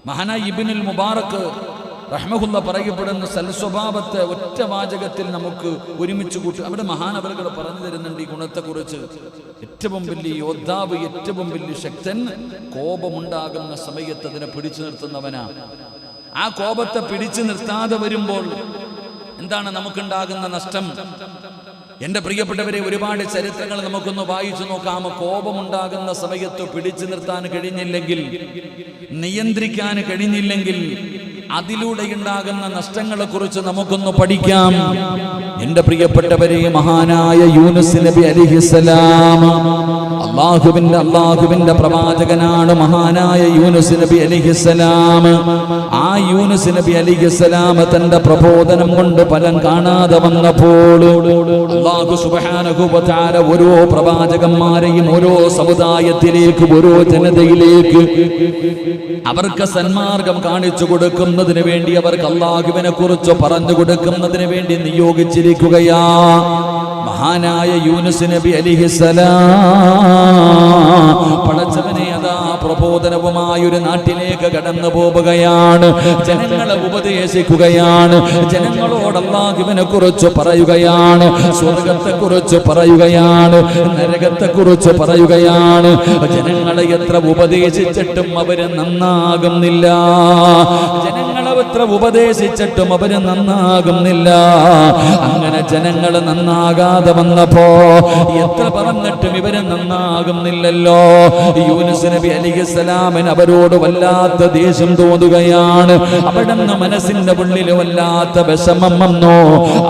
മഹാനായ ഇബ്നുൽ മുബാറക് റഹ്മഹുല്ല പറയപ്പെടുന്ന സൽസ്വഭാവത്തെ ഒറ്റ വാചകത്തിൽ നമുക്ക് ഒരുമിച്ച് കൂട്ടി അവിടെ മഹാനവറുകൾ പറഞ്ഞു തരുന്നുണ്ട് ഈ ഗുണത്തെക്കുറിച്ച്. ഏറ്റവും വലിയ യോദ്ധാവ്, ഏറ്റവും വലിയ ശക്തൻ കോപമുണ്ടാകുന്ന സമയത്ത് അതിനെ പിടിച്ചു നിർത്തുന്നവനാ. ആ കോപത്തെ പിടിച്ചു നിർത്താതെ വരുമ്പോൾ എന്താണ് നമുക്കുണ്ടാകുന്ന നഷ്ടം? എന്റെ പ്രിയപ്പെട്ടവരെ, ഒരുപാട് ചരിത്രങ്ങൾ നമുക്കൊന്ന് വായിച്ചു നോക്കാം. കോപമുണ്ടാകുന്ന സമയത്ത് പിടിച്ചു നിർത്താൻ കഴിഞ്ഞില്ലെങ്കിൽ, നിയന്ത്രിക്കാൻ കഴിഞ്ഞില്ലെങ്കിൽ അതിലൂടെ ഉണ്ടാകുന്ന നഷ്ടങ്ങളെ കുറിച്ച് നമുക്കൊന്ന് പഠിക്കാം. എന്റെ പ്രിയപ്പെട്ടവരെ, മഹാനായ യൂനുസ് നബി അലൈഹിസ്സലാം അള്ളാഹുവിന്റെ പ്രവാചകനാണ്. മഹാനായ യൂനുസ് നബി അലൈഹിസ്സലാം, ആ യൂനുസ് നബി അലൈഹിസ്സലാം തന്റെ പ്രബോധനം കൊണ്ട് ഫലം കാണാതെ വന്നപ്പോൾ അല്ലാഹു സുബ്ഹാനഹു വ തആല ഓരോ പ്രവാചകന്മാരെയും ഓരോ സമുദായത്തിലേക്ക്, ഓരോ ജനതയിലേക്ക് അവർക്ക് സന്മാർഗം കാണിച്ചു കൊടുക്കുന്നതിന് വേണ്ടി, അവർക്ക് അല്ലാഹുവിനെ കുറിച്ച് പറഞ്ഞു കൊടുക്കുന്നതിന് വേണ്ടി നിയോഗിച്ചിരിക്കുകയാ. മഹാനായ യൂനുസ് നബി അലൈഹിസ്സലാം പടച്ചവനെ അതാ പ്രബോധനവുമായി ഒരു നാട്ടിലേക്ക് കടന്നു പോവുകയാണ്. ജനങ്ങളെ ഉപദേശിക്കുകയാണ്, ജനങ്ങളോട് അല്ലാഹുവിനെ കുറിച്ച് പറയുകയാണ്, സ്വർഗത്തെ കുറിച്ച് പറയുകയാണ്, നരകത്തെ കുറിച്ച് പറയുകയാണ്. ജനങ്ങളെ എത്ര ഉപദേശിച്ചിട്ടും അവര് നന്നാകുന്നില്ല. ജനങ്ങളെ എത്ര ഉപദേശിച്ചിട്ടും അവര് നന്നാകുന്നില്ല. അങ്ങനെ ജനങ്ങൾ നന്നാകാതെ വന്നപ്പോ എത്ര പറഞ്ഞിട്ടും ഇവര് നന്നാകുന്നില്ലല്ലോ. യൂനുസ് നബി അലൈഹിസ്സലാമിന് അവരോട് വല്ലാത്ത ദേഷ്യം തോന്നുകയാണ്. അവിടുന്ന് മനസ്സിന്റെ ഉള്ളിൽ വല്ലാത്ത വിഷമം വന്നു.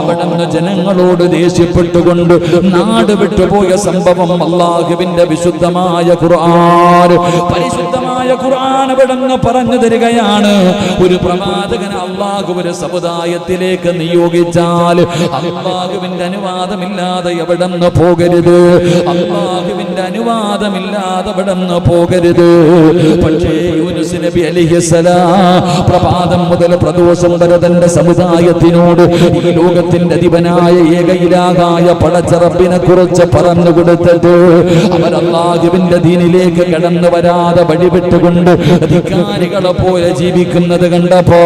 അവിടുന്ന് ജനങ്ങളോട് ദേഷ്യപ്പെട്ടുകൊണ്ട് നാട് വിട്ടുപോയ സംഭവം അല്ലാഹുവിന്റെ വിശുദ്ധമായ ഖുർആൻ, പരിശുദ്ധമായ ഖുർആൻ അവിടുന്ന് പറഞ്ഞു തരികയാണ്. ഒരു പ്രവാചകനെ അല്ലാഹു ഒരു സമുദായത്തിലേക്ക് നിയോഗിച്ചാൽ അല്ലാഹുവിന്റെ അനുവാദമില്ലാതെ എവിടെന്ന് പോകരുത്. അല്ലാഹുവിന്റെ അനുവാദമില്ലാതെ എവിടെന്ന് പോകരുത്. പക്ഷേ യൂനുസ് നബി അലൈഹിസ്സലാം പ്രഭാതം മുതൽ പ്രദോഷം വരെ തന്റെ സമുദായത്തിനോട് ഈ ലോകത്തിന്റെ അധിപനായ ഏകയിലാകായ പടച്ച റബ്ബിനെ കുറിച്ച് പറഞ്ഞു കൊടുത്തിട്ട് അവർ അല്ലാഹുവിന്റെ ദീനിലേക്ക് കടന്നു വരാതെ വഴിവിട്ടുകൊണ്ട് അധികാരികളെ പോലെ ജീവിക്കുന്നത് കണ്ടപ്പോ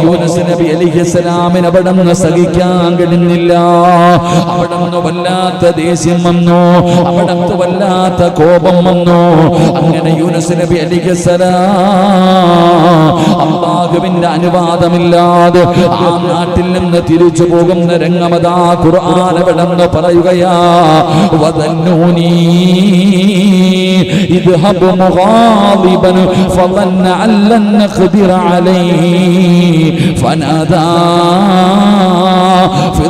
യൂനുസ് നബി അലൈഹിസ്സലാമിന് അവിടുന്ന് സഹിക്കാൻ കഴിഞ്ഞില്ല. അവിടുന്ന് വല്ലാത്ത ദേഷ്യം വന്നു, അവിടുന്ന് വല്ലാത്ത കോപം വന്നു. അങ്ങനെ യൂനുസ് നബി അലൈഹിസ്സലാം അല്ലാഹുവിന്റെ അനുവാദമില്ലാതെ ആ നാട്ടിൽ നിന്ന് തിരിച്ചു പോകുന്ന രംഗമതാ ഖുർആൻ അവിടുന്ന് പറയുകയാ. വദന്നൂനി ഇദ്ഹബ് മുഗാദിബൻ ഫളന്ന അല്ലൻ നഖ്ദിറ അലൈഹി ഫനാദാ ഫി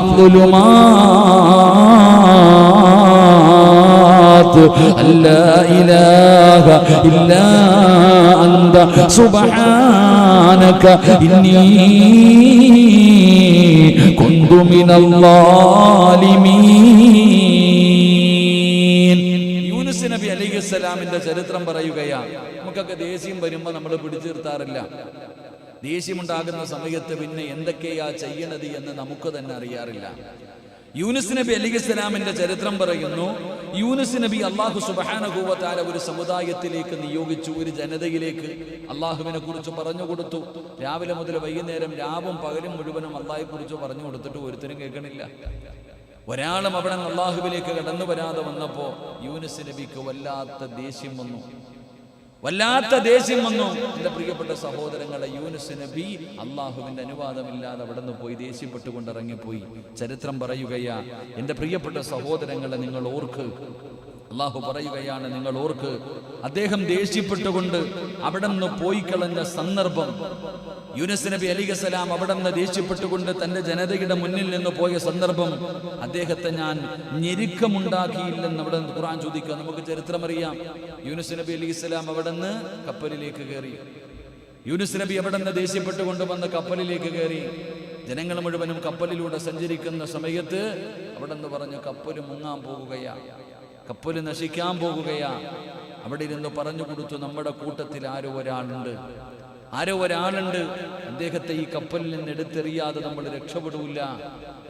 الظلمات لا إله إلا أنت سبحانك إني كنت من الظالمين. യൂനുസ് നബി അലൈഹിസ്സലാമിന്റെ ചരിത്രം പറയുകയാണ്. നമുക്കൊക്കെ ദേഷ്യം വരുമ്പോൾ നമ്മൾ പിടിച്ചു നിർത്താറില്ല. ദേഷ്യമുണ്ടാകുന്ന സമയത്ത് പിന്നെ എന്തൊക്കെയാ ചെയ്യണത് എന്ന് നമുക്ക് തന്നെ അറിയാറില്ല. യൂനുസ് നബി അലൈഹിസ്സലാമിന്റെ ചരിത്രം പറയുന്നു. യൂനുസ് നബി അല്ലാഹു സുബ്ഹാനഹു വ തആല ഒരു സമുദായത്തിലേക്ക് നിയോഗിച്ചു, ഒരു ജനതയിലേക്ക് അല്ലാഹുവിനെ കുറിച്ച് പറഞ്ഞു കൊടുത്തു. രാവിലെ മുതൽ വൈകുന്നേരം, രാവും പകലും മുഴുവനും അല്ലാഹയെ കുറിച്ച് പറഞ്ഞു കൊടുത്തിട്ട് ഒരുത്തരും കേൾക്കണില്ല. ഒരാളും അവിടെ അല്ലാഹുവിലേക്ക് കടന്നു വരാതെ വന്നപ്പോ യൂനുസ് നബിക്ക് വല്ലാത്ത ദേഷ്യം വന്നു, വല്ലാത്ത ദേഷ്യം വന്നു. എന്റെ പ്രിയപ്പെട്ട സഹോദരങ്ങളെ, യൂനുസ് നബി അള്ളാഹുവിന്റെ അനുവാദമില്ലാതെ അവിടെ നിന്ന് പോയി ദേഷ്യപ്പെട്ടുകൊണ്ട് ഇറങ്ങിപ്പോയി. ചരിത്രം പറയുകയാ. എന്റെ പ്രിയപ്പെട്ട സഹോദരങ്ങളെ, നിങ്ങൾ ഓർക്ക്, അള്ളാഹു പറയുകയാണ്, നിങ്ങൾ ഓർക്ക്, അദ്ദേഹം ദേഷ്യപ്പെട്ടുകൊണ്ട് അവിടെ നിന്ന് പോയി കളഞ്ഞ സന്ദർഭം. യൂനുസ് നബി അലൈഹിസ്സലാം അവിടെ നിന്ന് ദേഷ്യപ്പെട്ടുകൊണ്ട് തന്റെ ജനതയുടെ മുന്നിൽ നിന്ന് പോയ സന്ദർഭം, അദ്ദേഹത്തെ ഞാൻ ഞെരുക്കമുണ്ടാക്കിയില്ലെന്ന് അവിടെ ഖുർആൻ ചോദിക്കുക. നമുക്ക് ചരിത്രമറിയാം. യൂനുസ് നബി അലൈഹിസ്സലാം അവിടെ നിന്ന് കപ്പലിലേക്ക് കയറി. യൂനുസ് നബി അവിടെ നിന്ന് ദേഷ്യപ്പെട്ടുകൊണ്ട് വന്ന് കപ്പലിലേക്ക് കയറി. ജനങ്ങൾ മുഴുവനും കപ്പലിലൂടെ സഞ്ചരിക്കുന്ന സമയത്ത് അവിടെ നിന്ന് പറഞ്ഞു, കപ്പല് മുങ്ങാൻ പോകുകയാ, കപ്പല് നശിക്കാൻ പോകുകയാ. അവിടെ ഇരുന്ന് പറഞ്ഞു കൊടുത്തു, നമ്മുടെ കൂട്ടത്തിൽ ആരോ ഒരാളുണ്ട്, ആരോ ഒരാളുണ്ട്, അദ്ദേഹത്തെ ഈ കപ്പലിൽ നിന്ന് എടുത്തെറിയാതെ നമ്മൾ രക്ഷപ്പെടൂല.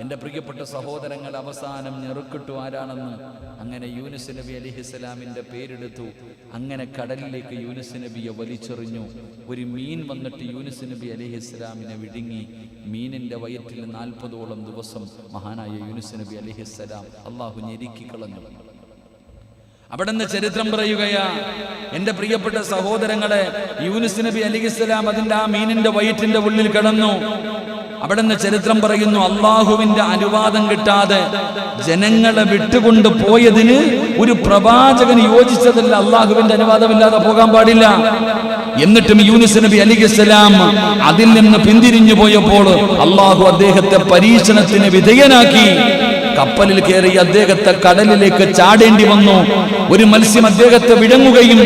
എൻ്റെ പ്രിയപ്പെട്ട സഹോദരങ്ങൾ, അവസാനം ഞെറുക്കിട്ടു ആരാണെന്ന്. അങ്ങനെ യൂനുസ് നബി അലൈഹിസ്സലാമിൻ്റെ പേരെടുത്തു. അങ്ങനെ കടലിലേക്ക് യൂനുസ് നബിയെ വലിച്ചെറിഞ്ഞു. ഒരു മീൻ വന്നിട്ട് യൂനുസ് നബി അലൈഹിസ്സലാമിനെ വിഴുങ്ങി. മീനിൻ്റെ വയറ്റിൽ 40ഓളം ദിവസം മഹാനായ യൂനുസ് നബി അലൈഹിസ്സലാം അള്ളാഹു ഞെരുക്കി കളഞ്ഞു. അവിടുന്ന് ചരിത്രം പറയുകയാ, എൻ്റെ പ്രിയപ്പെട്ട സഹോദരങ്ങളെ, യൂനുസ് നബി അലൈഹിസ്സലാം അതിൻ്റെ ആ മീനിന്റെ വയറ്റിന്റെ ഉള്ളിൽ കിടന്നു. അവിടുന്ന് ചരിത്രം പറയുന്നു, അള്ളാഹുവിന്റെ അനുവാദം കിട്ടാതെ ജനങ്ങളെ വിട്ടുകൊണ്ട് പോയതിന് ഒരു പ്രവാചകന് യോജിച്ചതല്ല. അള്ളാഹുവിന്റെ അനുവാദമില്ലാതെ പോകാൻ പാടില്ല. എന്നിട്ടും യൂനുസ് നബി അലൈഹിസ്സലാം അതിൽ നിന്ന് പിന്തിരിഞ്ഞു പോയപ്പോൾ അള്ളാഹു അദ്ദേഹത്തെ പരീക്ഷണത്തിന് വിധേയനാക്കി. കപ്പലിൽ കയറി അദ്ദേഹത്തെ കടലിലേക്ക് ചാടേണ്ടി വന്നു. ഒരു മത്സ്യം അദ്ദേഹത്തെ വിഴുങ്ങുകയും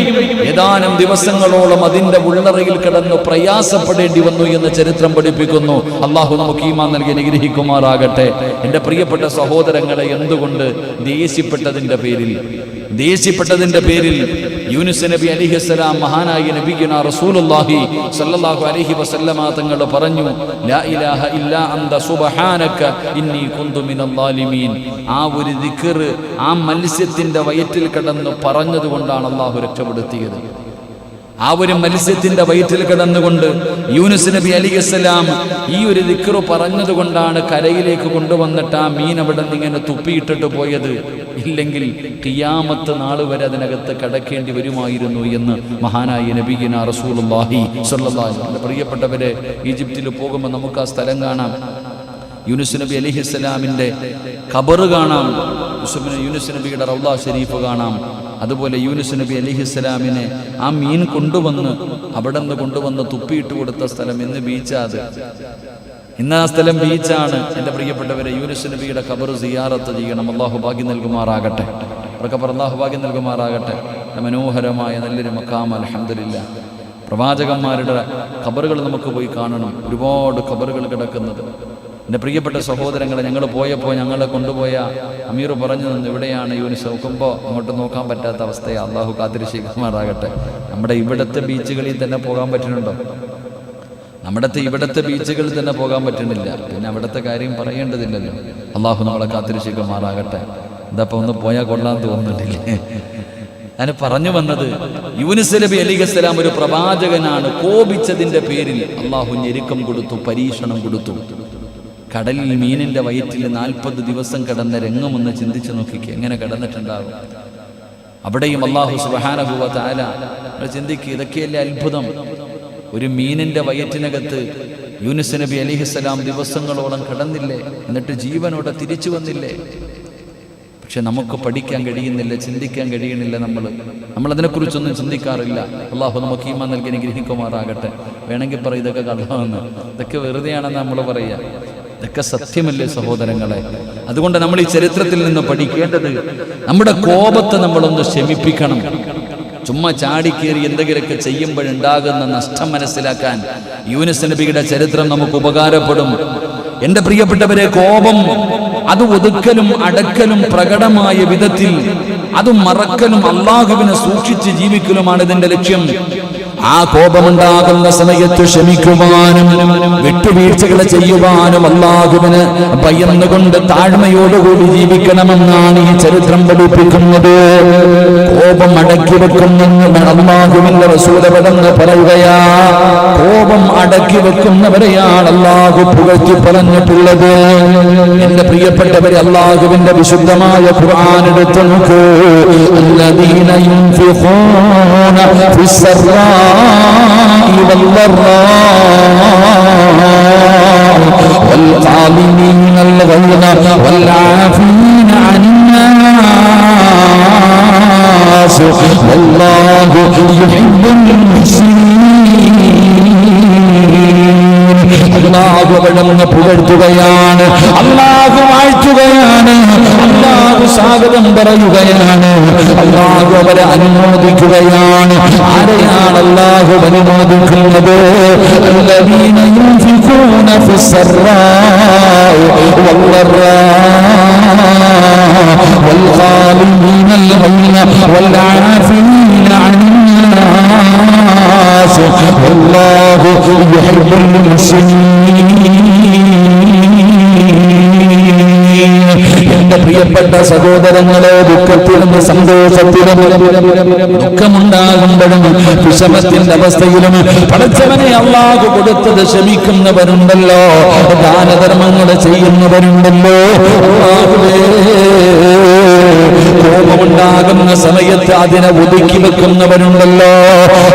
ഏതാനും ദിവസങ്ങളോളം അതിന്റെ ഉള്ളറയിൽ കിടന്ന് പ്രയാസപ്പെടേണ്ടി വന്നു എന്ന് ചരിത്രം പഠിപ്പിക്കുന്നു. അള്ളാഹു നമുക്ക് ഈമാൻ നൽകി അനുഗ്രഹിക്കുമാറാകട്ടെ. എൻ്റെ പ്രിയപ്പെട്ട സഹോദരങ്ങളെ, എന്തുകൊണ്ട് ദേഷ്യപ്പെട്ടതിന്റെ പേരിൽ യൂനുസ് നബി അലൈഹിസ്സലാം മഹാനായ നബിയുനാ റസൂലുള്ളാഹി സ്വല്ലല്ലാഹു അലൈഹി വസല്ലമ തങ്ങൾ പറഞ്ഞു, ലാ ഇലാഹ ഇല്ലാ അന്ത സുബ്ഹാനക ഇന്നി കുന്തു മിനൽ ളാലിമീൻ. ആ ഒരു ദിക്ർ ആ മത്സ്യത്തിന്റെ വയറ്റിൽ കിടന്ന് പറഞ്ഞതുകൊണ്ടാണ് അള്ളാഹു രക്ഷപ്പെടുത്തിയത്. ആ ഒരു മത്സ്യത്തിന്റെ വയറ്റിൽ കിടന്നുകൊണ്ട് യൂനുസ് നബി അലൈഹിസ്സലാം ഈ ഒരു ദിക്ർ പറഞ്ഞതുകൊണ്ടാണ് കരയിലേക്ക് കൊണ്ടുവന്നിട്ട് ആ മീൻ അവിടെ നിന്ന് ഇങ്ങനെ തുപ്പിയിട്ടിട്ട് പോയത്. ഇല്ലെങ്കിൽ ഖിയാമത്ത് നാൾ വരെ അതിനകത്ത് കടക്കേണ്ടി വരുമായിരുന്നു എന്ന് മഹാനായ നബിയുനാ റസൂലുള്ളാഹി സ്വല്ലല്ലാഹു അലൈഹി വസല്ലം. പ്രിയപ്പെട്ടവരെ, ഈജിപ്തിൽ പോകുമ്പോൾ നമുക്ക് ആ സ്ഥലം കാണാം. യൂനുസ് നബി അലൈഹിസ്സലാമിൻ്റെ ഖബർ കാണാം. യൂനുസ് നബിയുടെ റൗള ഷരീഫ് കാണാം. അതുപോലെ യൂനുസ് നബി അലൈഹിസ്സലാമിനെ ആ മീൻ അവിടെ നിന്ന് കൊണ്ടുവന്ന് തുപ്പിയിട്ട് കൊടുത്ത സ്ഥലം ഇന്ന് ബീച്ചാത്. ഇന്ന് ആ സ്ഥലം ബീച്ചാണ്. എൻ്റെ പ്രിയപ്പെട്ടവരെ, യൂനുസ് നബിയുടെ ഖബർ സിയാറത്ത് ചെയ്യണം. അള്ളാഹു ഭാഗ്യം നൽകുമാറാകട്ടെ. അള്ളാഹു ഭാഗ്യം നൽകുമാറാകട്ടെ. മനോഹരമായ നല്ലൊരു മഖാം, അൽഹംദുലില്ലാഹ്. പ്രവാചകന്മാരുടെ ഖബറുകൾ നമുക്ക് പോയി കാണണം. ഒരുപാട് ഖബറുകൾ കിടക്കുന്നത്. എൻ്റെ പ്രിയപ്പെട്ട സഹോദരങ്ങളെ, ഞങ്ങൾ പോയപ്പോൾ ഞങ്ങളെ കൊണ്ടുപോയ അമീർ പറഞ്ഞു തന്നു, ഇവിടെയാണ് യൂനുസ്. നോക്കുമ്പോൾ അങ്ങോട്ട് നോക്കാൻ പറ്റാത്ത അവസ്ഥയാണ്. അള്ളാഹു കാത്തിരക്ഷിക്കുമാറാകട്ടെ. നമ്മുടെ ഇവിടുത്തെ ബീച്ചുകളിൽ തന്നെ പോകാൻ പറ്റുന്നുണ്ടോ? ഇവിടുത്തെ ബീച്ചുകളിൽ തന്നെ പോകാൻ പറ്റുന്നില്ല. പിന്നെ അവിടുത്തെ കാര്യം പറയേണ്ടതില്ലല്ലോ. അള്ളാഹു നമ്മളെ കാത്തിരക്ഷിക്കുമാറാകട്ടെ. എന്താ ഒന്ന് പോയാൽ കൊള്ളാൻ തോന്നുന്നില്ലേ? ഞാൻ പറഞ്ഞു വന്നത്, യൂനുസ് നബി അലൈഹിസ്സലാം ഒരു പ്രവാചകനാണ്. കോപിച്ചതിന്റെ പേരിൽ അള്ളാഹു ഞെരുക്കം കൊടുത്തു, പരീക്ഷണം കൊടുത്തു. കടലിൽ മീനിന്റെ വയറ്റിൽ 40 ദിവസം കിടന്ന രംഗമൊന്ന് ചിന്തിച്ചു നോക്കിക്കേ, എങ്ങനെ കിടന്നിട്ടുണ്ടാകും. അവിടെയും അല്ലാഹു സുബ്ഹാനഹു വ തആല ചിന്തിക്കുക, ഇതൊക്കെയല്ലേ അത്ഭുതം. ഒരു മീനിന്റെ വയറ്റിനകത്ത് യൂനുസ് നബി അലൈഹിസ്സലാം ദിവസങ്ങളോളം കിടന്നില്ലേ, എന്നിട്ട് ജീവനോടെ തിരിച്ചു വന്നില്ലേ. പക്ഷെ നമുക്ക് പഠിക്കാൻ കഴിയുന്നില്ല, ചിന്തിക്കാൻ കഴിയുന്നില്ല. നമ്മൾ അതിനെക്കുറിച്ചൊന്നും ചിന്തിക്കാറില്ല. അള്ളാഹു നമുക്ക് ഈമാൻ നൽകി അനുഗ്രഹിക്കുമാറാകട്ടെ. വേണമെങ്കിൽ പറയും ഇതൊക്കെ കള്ളമെന്ന്, ഇതൊക്കെ വെറുതെയാണെന്ന് നമ്മൾ പറയുക. ഇതൊക്കെ സത്യമല്ലേ സഹോദരങ്ങളെ? അതുകൊണ്ട് നമ്മൾ ഈ ചരിത്രത്തിൽ നിന്ന് പഠിക്കേണ്ടത്, നമ്മുടെ കോപത്തെ നമ്മളൊന്ന് ശമിപ്പിക്കണം. ചുമ്മാ ചാടിക്കേറി എന്തെങ്കിലുമൊക്കെ ചെയ്യുമ്പോഴുണ്ടാകുന്ന നഷ്ടം മനസ്സിലാക്കാൻ യൂനുസ് നബിയുടെ ചരിത്രം നമുക്ക് ഉപകാരപ്പെടും. എൻ്റെ പ്രിയപ്പെട്ടവരെ, കോപം അത് ഒതുക്കലും അടക്കലും പ്രകടമായ വിധത്തിൽ അത് മറക്കലും അള്ളാഹുവിനെ സൂക്ഷിച്ച് ജീവിക്കലുമാണ് ഇതിന്റെ ലക്ഷ്യം. ആ കോപമുണ്ടാകുന്ന സമയത്ത് ക്ഷമിക്കുവാനും വിട്ടുവീഴ്ചകൾ ചെയ്യുവാനും അള്ളാഹുവിന് ഭയന്നുകൊണ്ട് താഴ്മയോടുകൂടി ജീവിക്കണമെന്നാണ് ഈ ചരിത്രം പഠിപ്പിക്കുന്നത്. കോപം അടക്കി വെക്കുന്നെന്ന് അള്ളാഹുവിന്റെ റസൂലവരെന്ന് പറയുകയാ. കോപം അടക്കി വെക്കുന്നവരെയാണ് അള്ളാഹു പുകഴ്ത്തി പറഞ്ഞിട്ടുള്ളത്. എന്റെ പ്രിയപ്പെട്ടവരെ, അള്ളാഹുവിന്റെ വിശുദ്ധമായ ഖുർആൻ എടുത്തു നോക്കൂ. الذين ينفقون في السراء والضراء والكاظمين الغيظ والعافين عن الناس والله يحب المحسنين. അല്ലാഹു അവനെ പുകഴ്ത്തുകയാണ്, അല്ലാഹു വാഴ്ത്തുകയാണ്, അല്ലാഹു സ്വാഗതം പറയുകയാണ്, അല്ലാഹു അവരെ അനുമോദിക്കുകയാണ്. ആരെയാണ് അല്ലാഹു അനുമോദിക്കുന്നത്? الذين ينفقون في السراء والضراء والكاظمين الغيظ والعافين عن الناس والله യുഹിബ്ബുൽ മുഹ്സിനീൻ. എന്റെ പ്രിയപ്പെട്ട സഹോദരങ്ങളെ, ദുഃഖത്തിലും സന്തോഷത്തിലും ദുഃഖമുണ്ടാകുമ്പോഴും വിഷമത്തിന്റെ അവസ്ഥയിലും പടച്ചവനെ അല്ലാഹു കൊടുത്തത് ക്ഷമിക്കുന്നവരുണ്ടല്ലോ, ദാനധർമ്മങ്ങൾ ചെയ്യുന്നവരുണ്ടല്ലോ. കോപമുണ്ടാകുന്ന സമയത്ത് അതിനെ ഒതുക്കി വെക്കുന്നവരുണ്ടല്ലോ.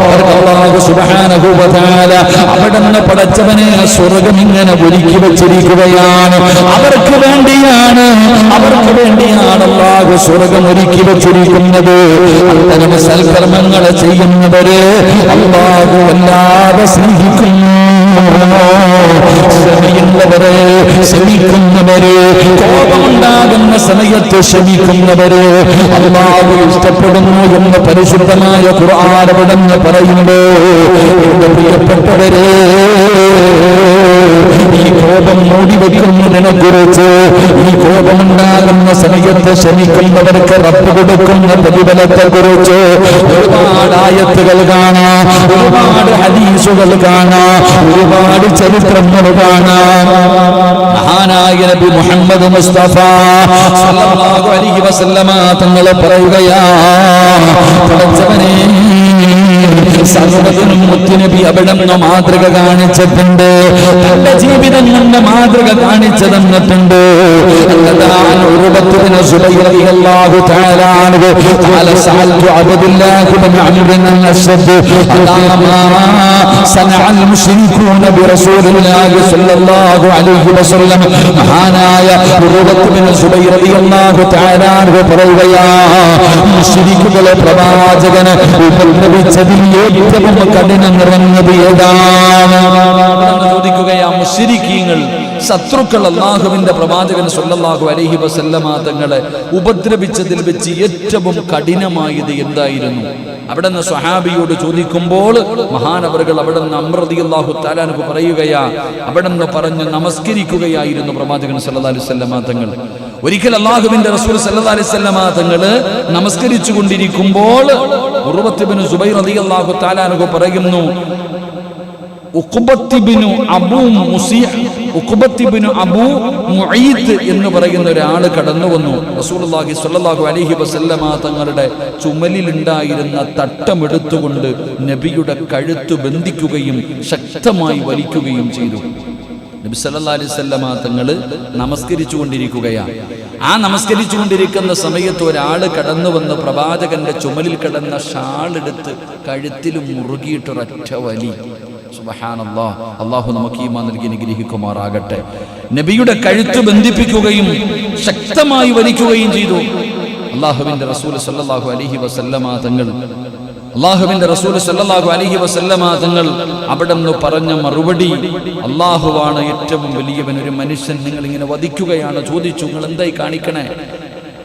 അവർക്ക് അല്ലാഹു സുബ്ഹാനഹു വ തആല അവിടുന്ന് പടച്ചവനെ സ്വർഗ്ഗം ഇങ്ങനെ ഒരുക്കി വെച്ചിരിക്കുകയാണ്. അവർക്ക് വേണ്ടിയാണ് അല്ലാഹു സ്വർഗ്ഗം ഒരുക്കി വെച്ചിരിക്കുന്നത്. അത്തരം സൽക്കർമ്മങ്ങൾ ചെയ്യുന്നവരെ അല്ലാഹു വല്ലാതെ സ്നേഹിക്കുന്നു. ക്ഷമിക്കുന്നവരെ, കോപമുണ്ടാകുന്ന സമയത്ത് ക്ഷമിക്കുന്നവരെ അല്ലാഹു ഇഷ്ടപ്പെടുന്നു എന്ന് പരിശുദ്ധമായ ഖുർആൻ അവിടുന്ന് പറയുന്നു. എന്റെ പ്രിയപ്പെട്ടവരെ, ഈ കോപം മൂടിവെക്കുന്നതിനെ കുറിച്ച്, ഈ കോപമുണ്ടാകുന്ന സമയത്ത് ക്ഷമിക്കുന്നവർക്ക് റബ്ബ് കൊടുക്കുന്ന പ്രതിഫലത്തെ കുറിച്ച് ഒരുപാട് ആയത്തുകൾ കാണാം, ഒരുപാട് ഹദീസുകൾ കാണാം, ഒരുപാട് ചരിത്രങ്ങൾ കാണാം. മഹാനായ നബി മുഹമ്മദ് മുസ്തഫ സല്ലല്ലാഹു അലൈഹി വസല്ലമ തങ്ങൾ പറയുകയാണ്, പടച്ചവനേ സർവ്വതിനും മുത്തുനബി അവിടുന്ന് മാതൃക കാണിച്ചിട്ടുണ്ട്, തന്റെ ജീവിതം കൊണ്ട് മാതൃക കാണിച്ചു തന്നിട്ടുണ്ട്. മഹാനായ മുശ്രിക്കുകളെ പ്രവാചകന് ഉപദ്രവിച്ചതിൽ ഏറ്റവും കഠിനം നിറഞ്ഞത് ഏതാണ്? ചോദിക്കുകയാ, മുശ്രിക്കീങ്ങൾ ശത്രുക്കൾ അല്ലാഹുവിന്റെ പ്രവാചകൻ സല്ലല്ലാഹു അലൈഹി വസല്ലമ തങ്ങളെ ഉപദ്രവിച്ചതിൽ വെച്ച് ഏറ്റവും കഠിനമായത് എന്തായിരുന്നു? അവിടുന്ന് സ്വഹാബിയോട് ചോദിക്കുമ്പോൾ മഹാനവറുകൾ അവിടുന്ന് അംർ റളിയല്ലാഹു തആല അൻഹു പറയുകയാ, അവിടുന്ന് പറഞ്ഞു നമസ്കരിക്കുകയായിരുന്നു പ്രവാചകൻ സല്ലല്ലാഹു അലൈഹി വസല്ലമ തങ്ങൾ. ഒരിക്കൽ അല്ലാഹുവിന്റെ റസൂൽ സല്ലല്ലാഹു അലൈഹി വസല്ലമ തങ്ങൾ നമസ്കരിച്ചു കൊണ്ടിരിക്കുമ്പോൾ ഉർവത്ത് ഇബ്നു സുബൈർ റളിയല്ലാഹു തആല അൻഹു പറയുന്നു, ഉഖ്ബത്ത് ഇബ്നു അബൂ മുഈത്ത് എന്ന് പറയുന്ന ഒരാൾ കടന്നു വന്നു. റസൂലുള്ളാഹി സ്വല്ലല്ലാഹു അലൈഹി വസല്ലമ തങ്ങളുടെ ചുമലിലുണ്ടായിരുന്ന തട്ടമെടുത്തുകൊണ്ട് നബിയുടെ കഴുത്ത് ബന്ധിക്കുകയും ശക്തമായി വലിക്കുകയും ചെയ്തു. നബി സല്ലല്ലാഹു അലൈഹി വസല്ലമ തങ്ങൾ നമസ്കരിച്ചു കൊണ്ടിരിക്കുകയാണ്. ആ നമസ്കരിച്ചു കൊണ്ടിരിക്കുന്ന സമയത്ത് ഒരാൾ കടന്നു വന്ന് പ്രവാചകന്റെ ചുമലിൽ കിടന്ന ഷാളെടുത്ത് കഴുത്തിൽ മുറുകിയിട്ടൊരൊറ്റ വലി. സുബ്ഹാനല്ലാഹ്, അല്ലാഹു നമുക്ക് ഈമാൻ നൽകി അനുഗ്രഹിക്കുമാറാകട്ടെ. നബിയുടെ കഴുത്ത് ബന്ധിപ്പിക്കുകയും ശക്തമായി വലിക്കുകയും ചെയ്തു. അല്ലാഹുവിന്റെ റസൂൽ സല്ലല്ലാഹു അലൈഹി വസല്ലമ തങ്ങൾ അവിടുന്ന് പറഞ്ഞ മറുപടി, അല്ലാഹുവാണ് ഏറ്റവും വലിയവൻ, ഒരു മനുഷ്യൻ നിങ്ങൾ ഇങ്ങനെ വധിക്കുകയാണ്. ചോദിച്ചു, നിങ്ങൾ എന്തായി കാണിക്കണേ?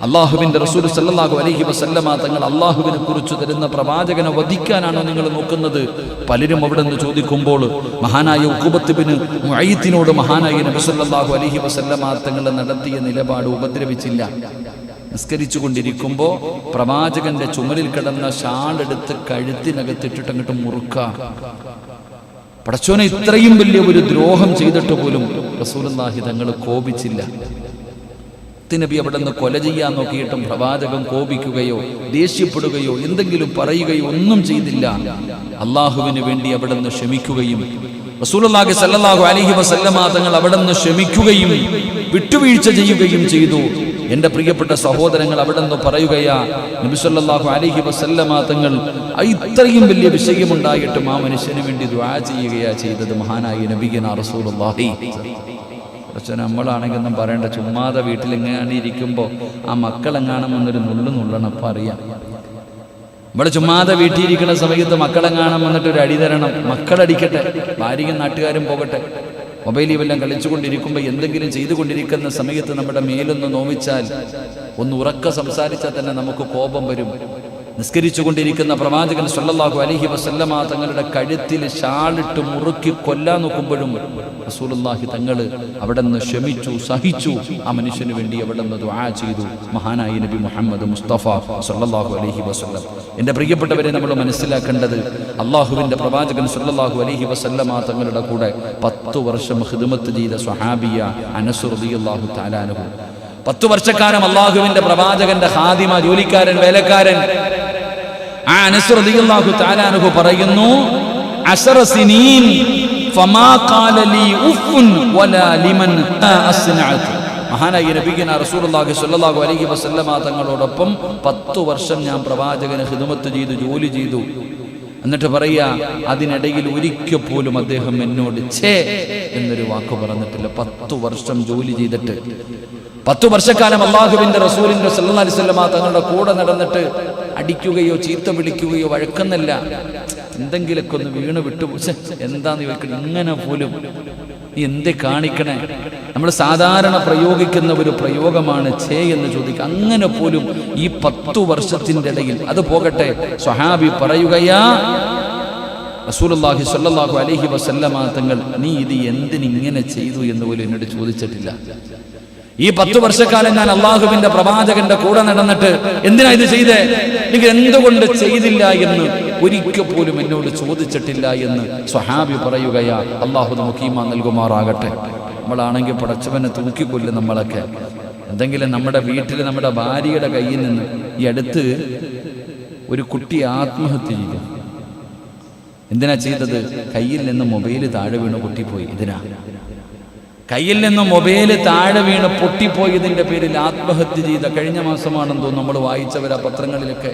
അല്ലാഹുവിന്റെ റസൂൽ സല്ലല്ലാഹു അലൈഹി വസല്ലമ തങ്ങൾ അല്ലാഹുവിനെ കുറിച്ച് തരുന്ന പ്രവാചകനെ വധിക്കാനാണോ നിങ്ങൾ നോക്കുന്നത്? പലരും അവിടെ നിന്ന് ചോദിക്കുമ്പോൾ മഹാനായ ഉഖ്ബത്ത് ഇബ്നു മുഈത്തിനോട് മഹാനായ നബി സല്ലല്ലാഹു അലൈഹി വസല്ലമ തങ്ങൾ നടത്തിയ നിലപാട് ഉപദ്രവിച്ചില്ല. നിസ്കരിച്ചു കൊണ്ടിരിക്കുമ്പോൾ പ്രവാചകന്റെ ചുമലിൽ കിടന്ന ഷാളെടുത്ത് കഴുത്തിനകത്തിട്ടിട്ട് അങ്ങോട്ട് മുറുക്കാം. പടച്ചോനെ, ഇത്രയും വലിയ ഒരു ദ്രോഹം ചെയ്തിട്ട് പോലും റസൂലുള്ളാഹി തങ്ങൾ കോപിച്ചില്ല. നബി അവിടെ നിന്ന് കൊല ചെയ്യാൻ നോക്കിയിട്ടും പ്രവാചകൻ കോപിക്കുകയോ ദേഷ്യപ്പെടുകയോ എന്തെങ്കിലും പറയുകയോ ഒന്നും ചെയ്തില്ല. അള്ളാഹുവിന് വേണ്ടി അവിടെ നിന്ന് ക്ഷമിക്കുകയും റസൂലുള്ളാഹി സ്വല്ലല്ലാഹു അലൈഹി വസല്ലമ തങ്ങൾ അവിടെ നിന്ന് ക്ഷമിക്കുകയും വിട്ടുവീഴ്ച ചെയ്യുകയും ചെയ്തു. എൻ്റെ പ്രിയപ്പെട്ട സഹോദരങ്ങൾ, അവിടെ നിന്ന് പറയുകയാ, നബി സല്ലല്ലാഹു അലൈഹി വസല്ലമ തങ്ങൾ ഇത്രയും വലിയ വിഷയമുണ്ടായിട്ടും ആ മനുഷ്യന് വേണ്ടി ദുആ ചെയ്യുകയാ ചെയ്തത്. മഹാനായ നബിയനാ റസൂലുള്ളാഹി. പക്ഷെ നമ്മളാണെങ്കിൽ ഒന്നും പറയേണ്ട, ചുമ്മാതെ വീട്ടിൽ എങ്ങനെയാണ് ഇരിക്കുമ്പോൾ ആ മക്കളെങ്ങാനും വന്നൊരു നുള്ളണം. അപ്പം അറിയാം, ഇവിടെ ചുമ്മാതെ വീട്ടിലിരിക്കുന്ന സമയത്ത് മക്കളെങ്ങാനും വന്നിട്ട് ഒരു അടി തരണം. മക്കളടിക്കട്ടെ, ഭാര്യയും നാട്ടുകാരും പോകട്ടെ. മൊബൈലിൽ വല്ലതും കളിച്ചുകൊണ്ടിരിക്കുമ്പോൾ എന്തെങ്കിലും ചെയ്തുകൊണ്ടിരിക്കുന്ന സമയത്ത് നമ്മുടെ മേലൊന്ന് നോവിച്ചാൽ, ഒന്ന് ഉറക്ക സംസാരിച്ചാൽ തന്നെ നമുക്ക് കോപം വരും. നിസ്കരിച്ചു കൊണ്ടിരിക്കുന്ന പ്രവാചകൻ സല്ലല്ലാഹു അലൈഹി വസല്ലമ തങ്ങളുടെ കഴുത്തിൽ ഷാളിട്ട് മുറുക്കി കൊല്ലാൻ നോക്കുമ്പോഴും റസൂലുള്ളാഹി തങ്ങൾ അവിടെ നിന്ന് ക്ഷമിച്ചു, സഹിച്ചു. ആ മനുഷ്യന് വേണ്ടി അവിടെ നിന്ന് ദുആ ചെയ്തു. മഹാനായ നബി മുഹമ്മദ് മുസ്തഫ സല്ലല്ലാഹു അലൈഹി വസല്ലം. എൻ്റെ പ്രിയപ്പെട്ടവരെ, നമ്മൾ മനസ്സിലാക്കേണ്ടത് അള്ളാഹുവിൻ്റെ പ്രവാചകൻ സല്ലല്ലാഹു അലൈഹി വസല്ലമ തങ്ങളുടെ കൂടെ 10 വർഷം ഖിദ്മത്ത് ചെയ്ത സ്വഹാബിയ അനസ് റളിയല്ലാഹു തആല അൻഹു. 10 വർഷക്കാലം അള്ളാഹുവിൻ്റെ പ്രവാചകന്റെ ഖാദിമ, ജോലിക്കാരൻ, വേലക്കാരൻ. ആ അനസ് റളിയല്ലാഹു തആല അൻഹു പറയുന്നു, 10 സിനീൻ ഫമാ ഖാല ലീ ഉഫ്ഫുൻ വലാ ലിമൻ അസ്നഅത്. മഹാനായ നബിയുനാ റസൂലുള്ളാഹി സ്വല്ലല്ലാഹു അലൈഹി വസല്ലമ തങ്ങളോടൊപ്പം 10 വർഷം ഞാൻ പ്രവാചകന് ഖിദ്മത്ത് ചെയ്തു, ജോലി ചെയ്തു. എന്നിട്ട് പറയാ, അതിനിടയിൽ ഒരിക്കൽ പോലും അദ്ദേഹം എന്നോട് ഛേ എന്നൊരു വാക്ക് പറഞ്ഞിട്ടില്ല. 10 വർഷം ജോലി ചെയ്തിട്ട്, 10 വർഷക്കാലം അള്ളാഹുവിന്റെ റസൂലിന്റെ സല്ലല്ലാഹു അലൈഹി വസല്ലമ തങ്ങളുടെ കൂടെ നടന്നിട്ട് അടിക്കുകയോ ചീത്ത വിളിക്കുകയോ വഴക്കെന്നല്ല, എന്തെങ്കിലൊക്കെ ഒന്ന് വീണ് വിട്ടു എന്താന്ന് ചോദിക്കണം. ഇങ്ങനെ പോലും നീ എന്തേ കാണിക്കണേ? നമ്മൾ സാധാരണ പ്രയോഗിക്കുന്ന ഒരു പ്രയോഗമാണ് ഛേ എന്ന് ചോദിക്കുക. അങ്ങനെ പോലും ഈ 10 വർഷത്തിൻ്റെ ഇടയിൽ, അത് പോകട്ടെ, സ്വഹാബി പറയുകയാ, റസൂലുള്ളാഹി സ്വല്ലല്ലാഹു അലൈഹി വസല്ലമ തങ്ങൾ നീ ഇത് എന്തിനിങ്ങനെ ചെയ്തു എന്ന് പോലും എന്നോട് ചോദിച്ചിട്ടില്ല. ഈ 10 വർഷക്കാലം ഞാൻ അള്ളാഹുവിന്റെ പ്രവാചകന്റെ കൂടെ നടന്നിട്ട് എന്തിനാ ഇത് ചെയ്തേ, നിങ്ങൾ എന്തുകൊണ്ട് ചെയ്തില്ല എന്ന് ഒരിക്കൽ പോലും എന്നോട് ചോദിച്ചിട്ടില്ല എന്ന് സ്വഹാബി പറയുകയാ. അള്ളാഹു നമുക്ക് ഈമാൻ നൽകുമാറാകട്ടെ. നമ്മളാണെങ്കിൽ പടച്ചവനെ തൂക്കിക്കൊല്ലും. നമ്മളൊക്കെ എന്തെങ്കിലും നമ്മുടെ വീട്ടിൽ നമ്മുടെ ഭാര്യയുടെ കയ്യിൽ നിന്ന്, ഈ അടുത്ത് ഒരു കുട്ടി ആത്മഹത്യ ചെയ്തു. എന്തിനാ ചെയ്തത്? കയ്യിൽ നിന്ന് മൊബൈൽ താഴെ വീണ് പൊട്ടിപ്പോയി. ഇതിനാ കയ്യിൽ നിന്ന് മൊബൈൽ താഴെ വീണ് പൊട്ടിപ്പോയതിൻ്റെ പേരിൽ ആത്മഹത്യ ചെയ്ത കഴിഞ്ഞ മാസമാണെന്ന് തോന്നുന്നു നമ്മൾ വായിച്ചവരാ പത്രങ്ങളിലൊക്കെ.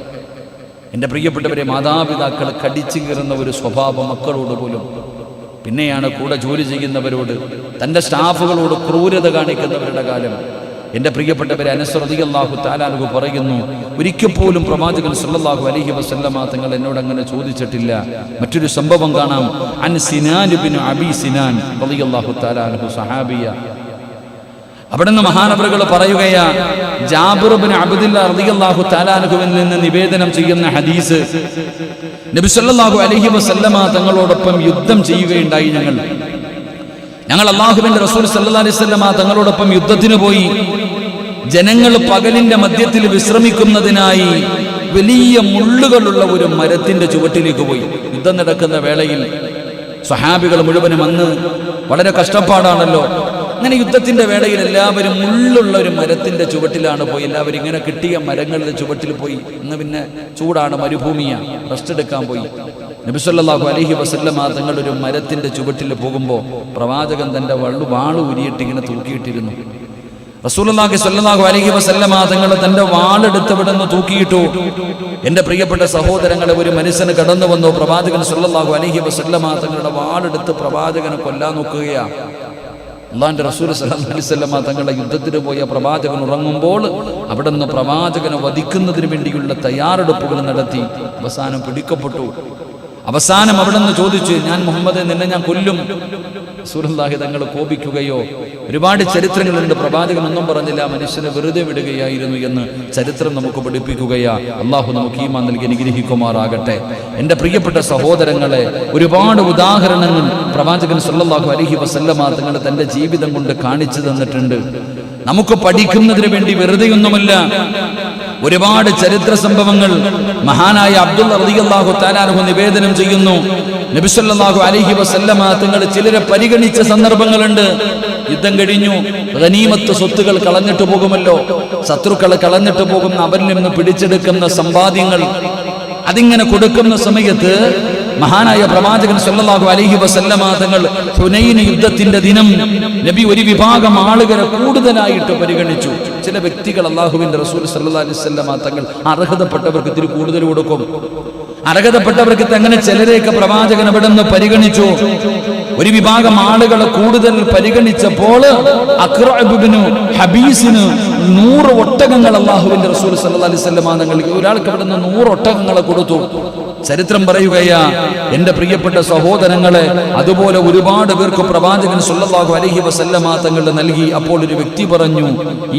എൻ്റെ പ്രിയപ്പെട്ടവരെ, മാതാപിതാക്കൾ കടിച്ചു കീറുന്ന ഒരു സ്വഭാവം മക്കളോട് പോലും, പിന്നെയാണ് കൂടെ ജോലി ചെയ്യുന്നവരോട്, തൻ്റെ സ്റ്റാഫുകളോട് ക്രൂരത കാണിക്കുന്നവരുടെ കാലം. എൻ്റെ പ്രിയപ്പെട്ടവരെ, അനസ് റളിയല്ലാഹു തആല അൻഹു പറയുന്നു, ഒരിക്കൽ പോലും പ്രവാചകൻ സല്ലല്ലാഹു അലൈഹി വസല്ലമ തങ്ങൾ എന്നോട് അങ്ങനെ ചോദിച്ചിട്ടില്ല. മറ്റൊരു സംഭവം കാണാം. അൻ സിനാൻ ഇബ്നു അബി സിനാൻ റളിയല്ലാഹു തആല അൻഹു, സഹാബിയ. അവിടുന്ന് മഹാനവറുകൾ പറയുകയാ, ജാബിർ ഇബ്നു അബ്ദുല്ലാഹ് റളിയല്ലാഹു തആല അൻഹുവിൽ നിന്ന് നിവേദനം ചെയ്യുന്ന ഹദീസ്, നബി സല്ലല്ലാഹു അലൈഹി വസല്ലമ തങ്ങളോടൊപ്പം യുദ്ധം ചെയ്യുകയുണ്ടായി. ഞങ്ങൾ അല്ലാഹുവിന്റെ റസൂൽ സല്ലല്ലാഹു അലൈഹി വസല്ലമ തങ്ങളോടൊപ്പം യുദ്ധത്തിന് പോയി. ജനങ്ങൾ പകലിന്റെ മധ്യത്തിൽ വിശ്രമിക്കുന്നതിനായി വലിയ മുള്ളുകളുള്ള ഒരു മരത്തിന്റെ ചുവട്ടിലേക്ക് പോയി. യുദ്ധം നടക്കുന്ന വേളയിൽ സ്വഹാബികൾ മുഴുവനും അന്ന് വളരെ കഷ്ടപ്പാടാണല്ലോ. അങ്ങനെ യുദ്ധത്തിന്റെ വേളയിൽ എല്ലാവരും മുള്ളുള്ള ഒരു മരത്തിന്റെ ചുവട്ടിലാണ് പോയി. എല്ലാവരും ഇങ്ങനെ കിട്ടിയ മരങ്ങളുടെ ചുവട്ടിൽ പോയി. ഇന്ന് പിന്നെ ചൂടാണ്, മരുഭൂമിയാ, റെസ്റ്റ് എടുക്കാൻ പോയി. നബി സല്ലല്ലാഹു അലൈഹി വസല്ലമ തങ്ങൾ ഒരു മരത്തിന്റെ ചുവട്ടിൽ പോകുമ്പോൾ പ്രവാചകൻ തന്റെ വാള് ഉരിയിട്ട് ഇങ്ങനെ തൂക്കിയിട്ടിരുന്നു. റസൂലുള്ളാഹി സ്വല്ലല്ലാഹു അലൈഹി വസല്ലമ തങ്ങൾ തന്റെ വാളെടുത്ത് വിടുന്ന് തൂക്കിയിട്ടു. എൻ്റെ പ്രിയപ്പെട്ട സഹോദരങ്ങളെ, ഒരു മനുഷ്യന് കടന്നു വന്നു. പ്രവാചകൻ സ്വല്ലല്ലാഹു അലൈഹി വസല്ലമ തങ്ങളുടെ വാളെടുത്ത് പ്രവാചകനെ കൊല്ലാൻ നോക്കുകയാ. അള്ളാന്റെ റസൂൽ സല്ലല്ലാഹു അലൈഹി വസല്ലമ തങ്ങളുടെ യുദ്ധത്തിന് പോയ പ്രവാചകൻ ഉറങ്ങുമ്പോൾ അവിടെ നിന്ന് പ്രവാചകനെ വധിക്കുന്നതിന് വേണ്ടിയുള്ള തയ്യാറെടുപ്പുകൾ നടത്തി. അവസാനം പിടിക്കപ്പെട്ടു. അവസാനം അവിടെ നിന്ന് ചോദിച്ചു, ഞാൻ മുഹമ്മദ്, നിന്നെ ഞാൻ കൊല്ലും. റസൂലുള്ളാഹി തങ്ങൾ കോപിക്കുകയോ, ഒരുപാട് ചരിത്രങ്ങളുണ്ട്. പ്രവാചകൻ ഒന്നും പറഞ്ഞില്ല, മനുഷ്യനെ വെറുതെ വിടുകയായിരുന്നു എന്ന് ചരിത്രം നമുക്ക് പഠിപ്പിക്കുകയാ. അള്ളാഹു നമുക്ക് ഈമാൻ നൽകി അനുഗ്രഹിക്കുമാറാകട്ടെ. എൻ്റെ പ്രിയപ്പെട്ട സഹോദരങ്ങളെ, ഒരുപാട് ഉദാഹരണങ്ങൾ പ്രവാചകൻ സല്ലല്ലാഹു അലൈഹി വസല്ലമ തങ്ങൾ തൻ്റെ ജീവിതം കൊണ്ട് കാണിച്ചു തന്നിട്ടുണ്ട്. നമുക്ക് പഠിക്കുന്നതിന് വേണ്ടി വെറുതെയൊന്നുമല്ല. ഒരുപാട് ചരിത്ര സംഭവങ്ങൾ മഹാനായ അബ്ദുള്ള റളിയല്ലാഹു തആല അൻഹു നിവേദനം ചെയ്യുന്നു. നബി സല്ലല്ലാഹു അലൈഹി വസല്ലമ തങ്ങൾ ചിലരെ പരിഗണിച്ച സന്ദർഭങ്ങളുണ്ട്. യുദ്ധം കഴിഞ്ഞു, ഗനീമത്ത് സ്വത്തുകൾ കളഞ്ഞിട്ട് പോകുമല്ലോ, ശത്രുക്കളെ കളഞ്ഞിട്ട് പോകുന്ന അവരിൽ നിന്ന് പിടിച്ചെടുക്കുന്ന സമ്പാദ്യങ്ങൾ, അതിങ്ങനെ കൊടുക്കുന്ന സമയത്ത് മഹാനായ പ്രവാചകൻ സല്ലല്ലാഹു അലൈഹി വസല്ലമ തങ്ങൾ ഹുനൈൻ യുദ്ധത്തിന്റെ ദിനം നബി ഒരു വിഭാഗം ആളുകളെ കൂടുതലായിട്ട് പരിഗണിച്ചു. ചില വ്യക്തികൾ അല്ലാഹുവിന്റെ റസൂൽ സല്ലല്ലാഹു അലൈഹി വസല്ലമ തങ്ങൾ അർഹതപ്പെട്ടവർക്ക് ഇത്തിരി കൂടുതൽ കൊടുക്കും. അർഹതപ്പെട്ടവർക്ക് അങ്ങനെ ചിലരെയൊക്കെ പ്രവാചകൻ അവിടെ നിന്ന് പരിഗണിച്ചു. ഒരു വിഭാഗം ആളുകളെ കൂടുതൽ പരിഗണിച്ചപ്പോൾ അഖ്റഅബിബ്നു ഹബീസിന് 100 ഒട്ടകങ്ങൾ അല്ലാഹുവിന്റെ റസൂൽ സല്ലല്ലാഹു അലൈഹി വസല്ലമ തങ്ങൾ ഒരാൾക്ക് അവിടെ നിന്ന് 100 ഒട്ടകങ്ങളെ കൊടുത്തു. ചരിത്രം പറയുകയാ, എൻ്റെ പ്രിയപ്പെട്ട സഹോദരങ്ങളെ, അതുപോലെ ഒരുപാട് പേർക്ക് പ്രവാചകൻ സല്ലല്ലാഹു അലൈഹി വസല്ലമ തങ്ങൾ നൽകി. അപ്പോൾ ഒരു വ്യക്തി പറഞ്ഞു,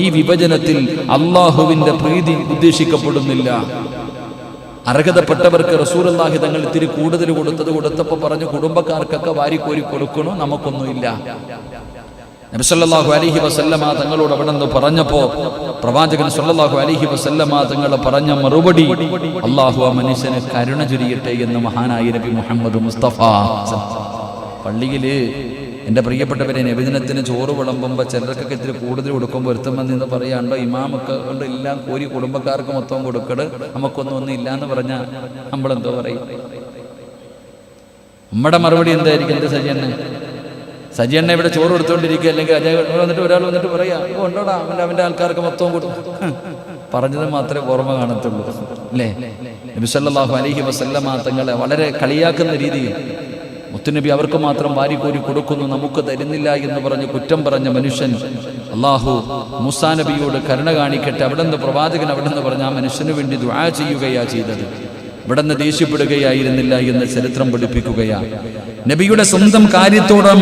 ഈ വിഭജനത്തിൽ അല്ലാഹുവിന്റെ പ്രീതി ഉദ്ദേശിക്കപ്പെടുന്നില്ല. അർഹതപ്പെട്ടവർക്ക് റസൂലുള്ളാഹി തങ്ങൾ ഇത്തിരി കൂടുതൽ കൊടുത്തപ്പോൾ പറഞ്ഞു കുടുംബക്കാർക്കൊക്കെ വാരിക്കോരി കൊടുക്കണോ, നമുക്കൊന്നുമില്ല. നബി സല്ലല്ലാഹു അലൈഹി വസല്ലമ തങ്ങളോട് അവിടെ നിന്ന് പറഞ്ഞപ്പോൾ പ്രവാചകൻ സല്ലല്ലാഹു അലൈഹി വസല്ലമ തങ്ങൾ പറഞ്ഞ മറുപടി, അല്ലാഹു ആ മനുഷ്യന് കരുണ ചൊരിയട്ടെ എന്ന് മഹാനായ നബി മുഹമ്മദ് മുസ്തഫ. പള്ളിയിൽ എൻ്റെ പ്രിയപ്പെട്ടവരെ നബിദിനത്തിന് ചോറ് വിളമ്പുമ്പോൾ ചിലർക്കൊക്കെ ഇത്തിരി കൂടുതൽ കൊടുക്കുമ്പോൾ ഒരുത്തം വന്നിന്ന് പറയാണ്ടോ ഇമാമൊക്കെ കൊണ്ട് എല്ലാം കോരി കുടുംബക്കാർക്ക് മൊത്തം കൊടുക്കട്, നമുക്കൊന്നും ഇല്ല എന്ന് പറഞ്ഞാൽ നമ്മളെന്തോ പറയും? നമ്മുടെ മറുപടി എന്തായിരിക്കും? എന്ത് സജിയണ്ണ ഇവിടെ ചോറ് കൊടുത്തുകൊണ്ടിരിക്കുക, അല്ലെങ്കിൽ അജയ് വന്നിട്ട് ഒരാൾ വന്നിട്ട് പറയാ ഉണ്ടോടാ അവൻ്റെ ആൾക്കാർക്ക് മൊത്തം കൊടുക്കും. പറഞ്ഞത് മാത്രമേ ഓർമ്മ കാണത്തുള്ളൂ, അല്ലേ? നബി സല്ലല്ലാഹു അലൈഹി വസല്ലമ തങ്ങളെ വളരെ കളിയാക്കുന്ന രീതിയിൽ മുത്തുനബി അവർക്ക് മാത്രം വാരിക്കോരി കൊടുക്കുന്നു, നമുക്ക് തരുന്നില്ല എന്ന് പറഞ്ഞ് കുറ്റം പറഞ്ഞ മനുഷ്യൻ അള്ളാഹു മൂസാ നബിയോട് കരുണ കാണിക്കട്ടെ, അവിടെ നിന്ന് പ്രവാചകൻ അവിടെ നിന്ന് പറഞ്ഞ ആ മനുഷ്യന് വേണ്ടി ദുആ ചെയ്യുകയാ ചെയ്തത്, ഇവിടെ നിന്ന് ദേഷ്യപ്പെടുകയായിരുന്നില്ല എന്ന് ചരിത്രം പഠിപ്പിക്കുകയാണ്. നബിയുടെ സ്വന്തം കാര്യത്തോടും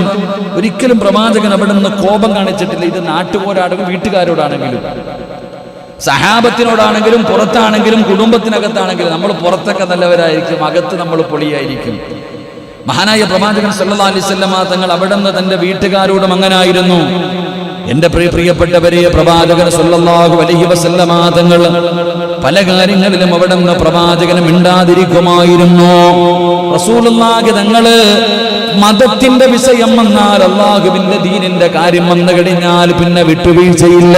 ഒരിക്കലും പ്രവാചകൻ അവിടെ നിന്ന് കോപം കാണിച്ചിട്ടില്ല. ഇത് നാട്ടുകാരോടാണെങ്കിലും വീട്ടുകാരോടാണെങ്കിലും സഹാബത്തിനോടാണെങ്കിലും പുറത്താണെങ്കിലും കുടുംബത്തിനകത്താണെങ്കിലും നമ്മൾ പുറത്തൊക്കെ നല്ലവരായിരിക്കും, അകത്ത് നമ്മൾ പൊളിയായിരിക്കും. മഹാനായ പ്രവാചകൻ സല്ലല്ലാഹു അലൈഹി വസല്ലമ തങ്ങൾ അവിടെ നിന്ന് തന്റെ വീട്ടുകാരോടും അങ്ങനായിരുന്നു. എന്റെ പ്രിയപ്പെട്ടവരെ, പ്രവാചകൻ സല്ലല്ലാഹു അലൈഹി വസല്ലമ തങ്ങൾ പല കാര്യങ്ങളിലും അവിടെ നിന്ന് പ്രവാചകന് മിണ്ടാതിരിക്കുമായിരുന്നു. റസൂലുള്ളാഹി തങ്ങള് മതത്തിന്റെ വിഷയം വന്നാൽ, അള്ളാഹുവിന്റെ ദീനിന്റെ കാര്യം വന്നു കഴിഞ്ഞാൽ പിന്നെ വിട്ടുവീഴ്ചയില്ല.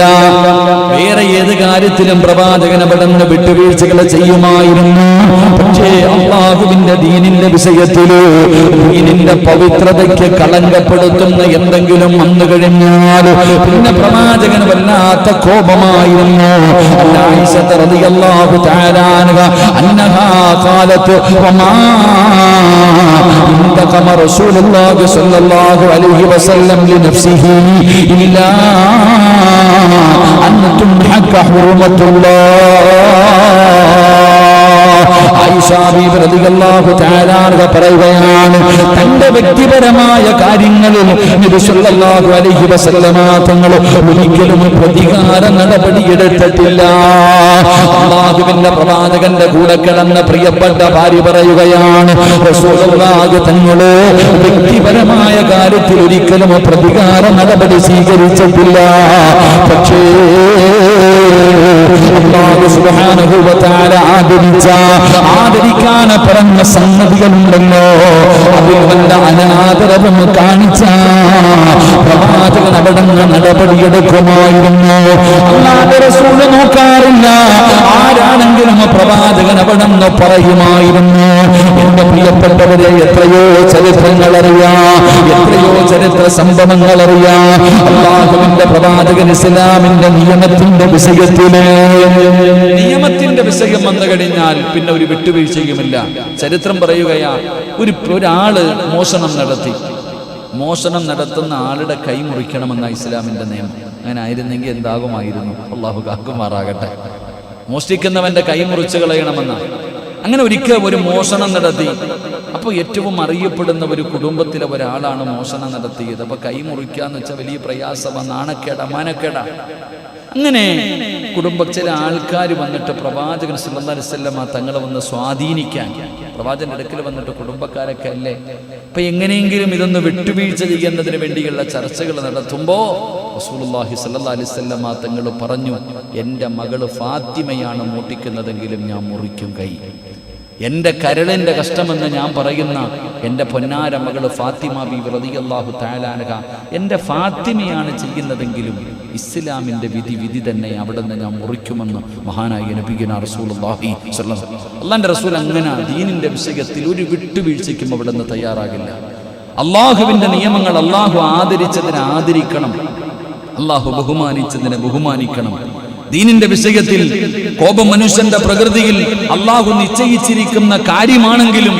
വേറെ ഏത് കാര്യത്തിലും പ്രവാചകൻ അവിടെ നിന്ന് വിട്ടുവീഴ്ചകൾ ചെയ്യുമായിരുന്നു. പക്ഷേ അള്ളാഹുവിന്റെ ദീനിന്റെ വിഷയത്തില് ദീനിന്റെ പവിത്രതയ്ക്ക് കളങ്കപ്പെടുത്തുന്ന എന്തെങ്കിലും വന്നു കഴിഞ്ഞാൽ പിന്നെ പ്രവാചകന് വല്ലാത്ത കോപമായിരുന്നു. ആയിഷ റളിയല്ലാഹു തആല അൻഹ ഖാലത്ത് വമാ ഇൻതഖമ റസൂലുള്ളാഹി സ്വല്ലല്ലാഹു അലൈഹി വസല്ലം ലിനഫ്സിഹി ഇല്ലാ അൻ തുൻഹക ഹുർമത്തുല്ലാഹ്. ആയിഷ ബീവി റളിയല്ലാഹു തആല പറയുകയാണ്, തന്റെ വ്യക്തിപരമായ കാര്യങ്ങളിൽ നബി സല്ലല്ലാഹു അലൈഹി വസല്ലമ തങ്ങൾ ഒരിക്കലും പ്രതികാര നടപടിയെടുത്തിട്ടില്ല. അല്ലാഹുവിന്റെ പ്രവാചകന്റെ കൂടെ കിടന്ന പ്രിയപ്പെട്ട ഭാര്യ പറയുകയാണ്, റസൂലുള്ളാഹി തങ്ങൾ വ്യക്തിപരമായ കാര്യത്തിൽ ഒരിക്കലും പ്രതികാര നടപടി സ്വീകരിച്ചിട്ടില്ല. പക്ഷേ അല്ലാഹു സുബ്ഹാനഹു വ തആല ആദരിക്കാൻ പറഞ്ഞ സംഗതികളുണ്ടല്ലോ, അതിൽ വല്ല അനാദരവും കാണിച്ച പ്രവാചകൻ അവിടെ നടപടിയെടുക്കുമായിരുന്നു. അല്ലാതെ റസൂൽ നോക്കാറില്ല, ആരാണെങ്കിലും പ്രവാചകൻ അവിടെ നിന്ന് പറയുമായിരുന്നു. എന്റെ പ്രിയപ്പെട്ടവരെ, എത്രയോ ചരിത്രങ്ങൾ അറിയാം, എത്രയോ ചരിത്ര സംഭവങ്ങൾ അറിയാം. അല്ലാഹുവിന്റെ പ്രവാചകൻ ഇസ്ലാമിന്റെ നിയമത്തിന്റെ വിഷയം വന്നു കഴിഞ്ഞാൽ പിന്നെ ഒരു വിട്ടുവീഴ്ചയുമില്ല. ചരിത്രം പറയുകയാ, ഒരാള് മോഷണം നടത്തുന്ന ആളുടെ കൈ മുറിക്കണമെന്ന ഇസ്ലാമിന്റെ നിയമം. അങ്ങനെ ആയിരുന്നെങ്കിൽ എന്താകുമായിരുന്നു? അള്ളാഹു കാക്കുമാറാകട്ടെ. മോഷ്ടിക്കുന്നവന്റെ കൈ മുറിച്ച് കളയണമെന്ന. അങ്ങനെ ഒരിക്കൽ ഒരു മോഷണം നടത്തി. അപ്പോൾ ഏറ്റവും അറിയപ്പെടുന്ന ഒരു കുടുംബത്തിലെ ഒരാളാണ് മോഷണം നടത്തിയത്. അപ്പൊ കൈ മുറിക്കാന്ന് വെച്ചാൽ വലിയ പ്രയാസമാണ്, നാണക്കേട, മാനക്കേട. അങ്ങനെ ചില ആൾക്കാർ വന്നിട്ട് പ്രവാചകൻ സല്ലല്ലാഹു അലൈഹി വസല്ലമ തങ്ങളെ വന്ന് സ്വാധീനിക്കാൻ പ്രവാചകന്റെ അടുക്കൽ വന്നിട്ട്, കുടുംബക്കാരൊക്കെ അല്ലേ, അപ്പൊ എങ്ങനെയെങ്കിലും ഇതൊന്ന് വിട്ടുവീഴ്ച ചെയ്യുന്നതിന് വേണ്ടിയുള്ള ചർച്ചകൾ നടത്തുമ്പോൾ റസൂലുള്ളാഹി സ്വല്ലല്ലാഹു അലൈഹി വസല്ലമ തങ്ങൾ പറഞ്ഞു, എൻ്റെ മകള് ഫാത്തിമയാണ് മോഷ്ടിക്കുന്നതെങ്കിലും ഞാൻ മുറിക്കും കൈ. എൻ്റെ കരളിൻ്റെ കഷ്ടമെന്ന് ഞാൻ പറയുന്ന എൻ്റെ പൊന്നാര മകള് ഫാത്തിമ ബീവി റളിയല്ലാഹു തആല അൻഹ, എൻ്റെ ഫാത്തിമയാണ് ചെയ്യുന്നതെങ്കിലും ഇസ്ലാമിൻ്റെ വിധി തന്നെ അവിടെ നിന്ന് ഞാൻ മുറിക്കുമെന്ന് മഹാനായ നബിയുനാ റസൂലുള്ളാഹി സ്വല്ലല്ലാഹു അലൈഹി വസല്ലം. അല്ലാഹുവിന്റെ റസൂൽ അങ്ങനെ ദീനിന്റെ വിഷയത്തിൽ ഒരു വിട്ടുവീഴ്ചയ്ക്കും അവിടെ നിന്ന് തയ്യാറാകില്ല. അള്ളാഹുവിന്റെ നിയമങ്ങൾ അള്ളാഹു ആദരിച്ചതിനെ ആദരിക്കണം, അള്ളാഹു ബഹുമാനിച്ചതിനെ ബഹുമാനിക്കണം. ദീനിന്റെ വിഷയത്തിൽ കോപം മനുഷ്യന്റെ പ്രകൃതിയിൽ അള്ളാഹു നിശ്ചയിച്ചിരിക്കുന്ന കാര്യമാണെങ്കിലും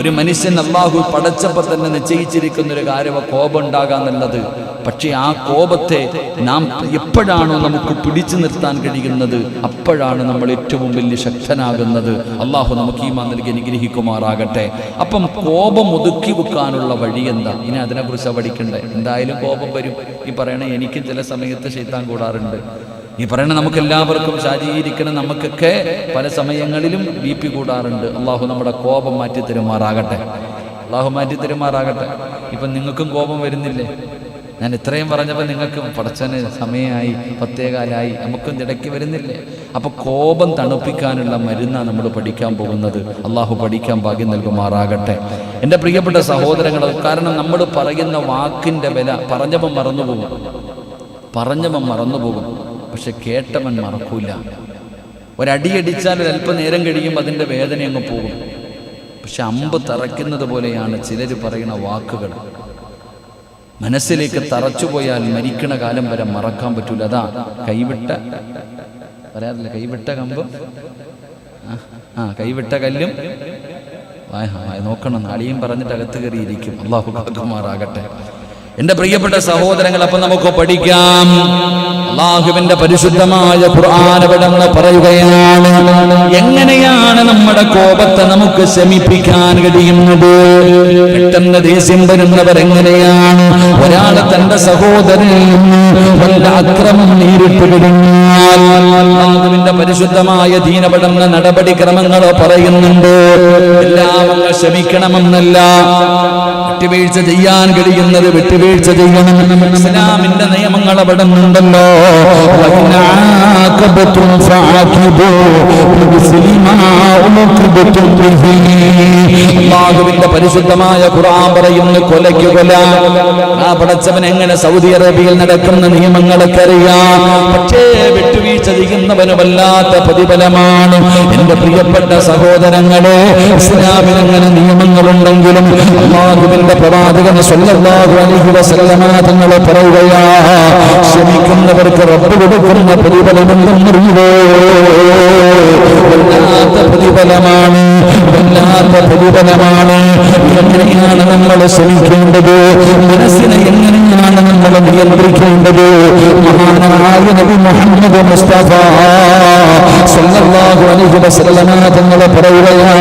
ഒരു മനുഷ്യൻ അള്ളാഹു പടച്ചപ്പോൾ തന്നെ നിശ്ചയിച്ചിരിക്കുന്ന ഒരു കാര്യം കോപം ഉണ്ടാകാന്നുള്ളത്. പക്ഷേ ആ കോപത്തെ നാം എപ്പോഴാണോ നമുക്ക് പിടിച്ചു നിർത്താൻ കഴിയുന്നത്, അപ്പോഴാണ് നമ്മൾ ഏറ്റവും വലിയ ശക്തനാകുന്നത്. അള്ളാഹു നമുക്ക് ഈമാൻ നൽകി അനുഗ്രഹിക്കുമാറാകട്ടെ. അപ്പം കോപം ഒതുക്കി വെക്കാനുള്ള വഴി എന്താ? ഇനി അതിനെക്കുറിച്ച് പഠിക്കണ്ടേ? എന്തായാലും കോപം വരും. ഈ പറയണ എനിക്ക് ചില സമയത്ത് ശൈത്താൻ കൂടാറുണ്ട്. ഈ പറയുന്ന നമുക്ക് എല്ലാവർക്കും ശാരീരിക്കണം, നമുക്കൊക്കെ പല സമയങ്ങളിലും BP കൂടാറുണ്ട്. അള്ളാഹു നമ്മുടെ കോപം മാറ്റി തരുമാറാകട്ടെ, അള്ളാഹു മാറ്റി തരുമാറാകട്ടെ. ഇപ്പം നിങ്ങൾക്കും കോപം വരുന്നില്ലേ? ഞാൻ ഇത്രയും പറഞ്ഞപ്പോൾ നിങ്ങൾക്കും പടച്ചന് സമയമായി, 10:15 നമുക്കും ഇടയ്ക്ക് വരുന്നില്ലേ? അപ്പോൾ കോപം തണുപ്പിക്കാനുള്ള മരുന്നാണ് നമ്മൾ പഠിക്കാൻ പോകുന്നത്. അള്ളാഹു പഠിക്കാൻ ഭാഗ്യം നൽകുമാറാകട്ടെ. എൻ്റെ പ്രിയപ്പെട്ട സഹോദരങ്ങൾ, കാരണം നമ്മൾ പറയുന്ന വാക്കിൻ്റെ വില പറഞ്ഞവൻ മറന്നുപോകും, പക്ഷെ കേട്ടവൻ മറക്കൂല. ഒരടിയടിച്ചാൽ ഒരല്പം നേരം കഴിയുമ്പോൾ അതിൻ്റെ വേദന അങ്ങ് പോകും. പക്ഷെ അമ്പ് തറയ്ക്കുന്നത് പോലെയാണ് ചിലർ പറയുന്ന വാക്കുകൾ. മനസ്സിലേക്ക് തറച്ചുപോയാൽ മരിക്കണ കാലം വരെ മറക്കാൻ പറ്റൂല. അതാ പറയാറില്ല, കൈവിട്ട കമ്പും കൈവിട്ട കല്ലും നോക്കണം. അളിയും പറഞ്ഞിട്ട് അകത്ത് കയറിയിരിക്കും. അള്ളാഹു കാക്കുമാറാകട്ടെ. എൻ്റെ പ്രിയപ്പെട്ട സഹോദരങ്ങൾ, അപ്പം നമുക്ക് പഠിക്കാം. അല്ലാഹുവിന്റെ പരിശുദ്ധമായ ഖുർആൻ ഇവിടെ പറയുകയാണ്, എങ്ങനെയാണ് നമ്മുടെ കോപത്തെ നമുക്ക് ശമിപ്പിക്കാൻ കഴിയുന്നത്. പെട്ടെന്ന് ദേഷ്യം വരുന്നവർ എങ്ങനെയാണ് ഒരാളെ തന്റെ സഹോദരനിൽ വല്ല അക്രമം നേരിട്ട് കഴിഞ്ഞാൽ അല്ലാഹുവിന്റെ പരിശുദ്ധമായ ദീനപഠന നടപടിക്രമങ്ങൾ പറയുന്നുണ്ട്. എല്ലാം അങ്ങ് ക്ഷമിക്കണമെന്നല്ല, വിട്ടുവീഴ്ച ചെയ്യാൻ കഴിയുന്നത് വിട്ടുവീഴ്ച ചെയ്യണം. ഇസ്ലാമിന്റെ നിയമങ്ങൾ അവിടെ ഉണ്ടല്ലോ. അല്ലാഹുവിന്റെ പരിശുദ്ധമായ ഖുർആൻ പറയുന്നു, കൊലയ്ക്ക് കൊല. ആ പടച്ചവൻ എങ്ങനെ സൗദി അറേബ്യയിൽ നടക്കുന്ന നിയമങ്ങളൊക്കെ അറിയാം. പക്ഷേ വിട്ടുവീഴ്ച ചെയ്യുന്നവന് വല്ലാത്ത പ്രതിഫലമാണ്. എന്റെ പ്രിയപ്പെട്ട സഹോദരങ്ങളെ, ഇസ്ലാമിൽ അങ്ങനെ നിയമങ്ങളുണ്ടെങ്കിലും അല്ലാഹുവിന്റെ പ്രവാചകൻ സ്വല്ലല്ലാഹു അലൈഹി വസല്ലമ തങ്ങൾ പറയുകയാ, ക്ഷമിക്കുന്നവർക്ക് റബ്ബ് കൊടുക്കുന്ന പ്രതിഫലമുണ്ടെന്നറിയുമോ? വല്ലാത്ത പ്രതിഫലമാണ്, വല്ലാത്ത പ്രതിഫലമാണ്. എങ്ങനെയാണ് നമ്മൾ ക്ഷമിക്കേണ്ടത്? മനസ്സിനെ എങ്ങനെയാണ് നമ്മൾ നിയന്ത്രിക്കേണ്ടത്? മഹാനായ നബി മുഹമ്മദ് മുസ്തഫ സ്വല്ലല്ലാഹു അലൈഹി വസല്ലമ തങ്ങൾ പറയുകയാ,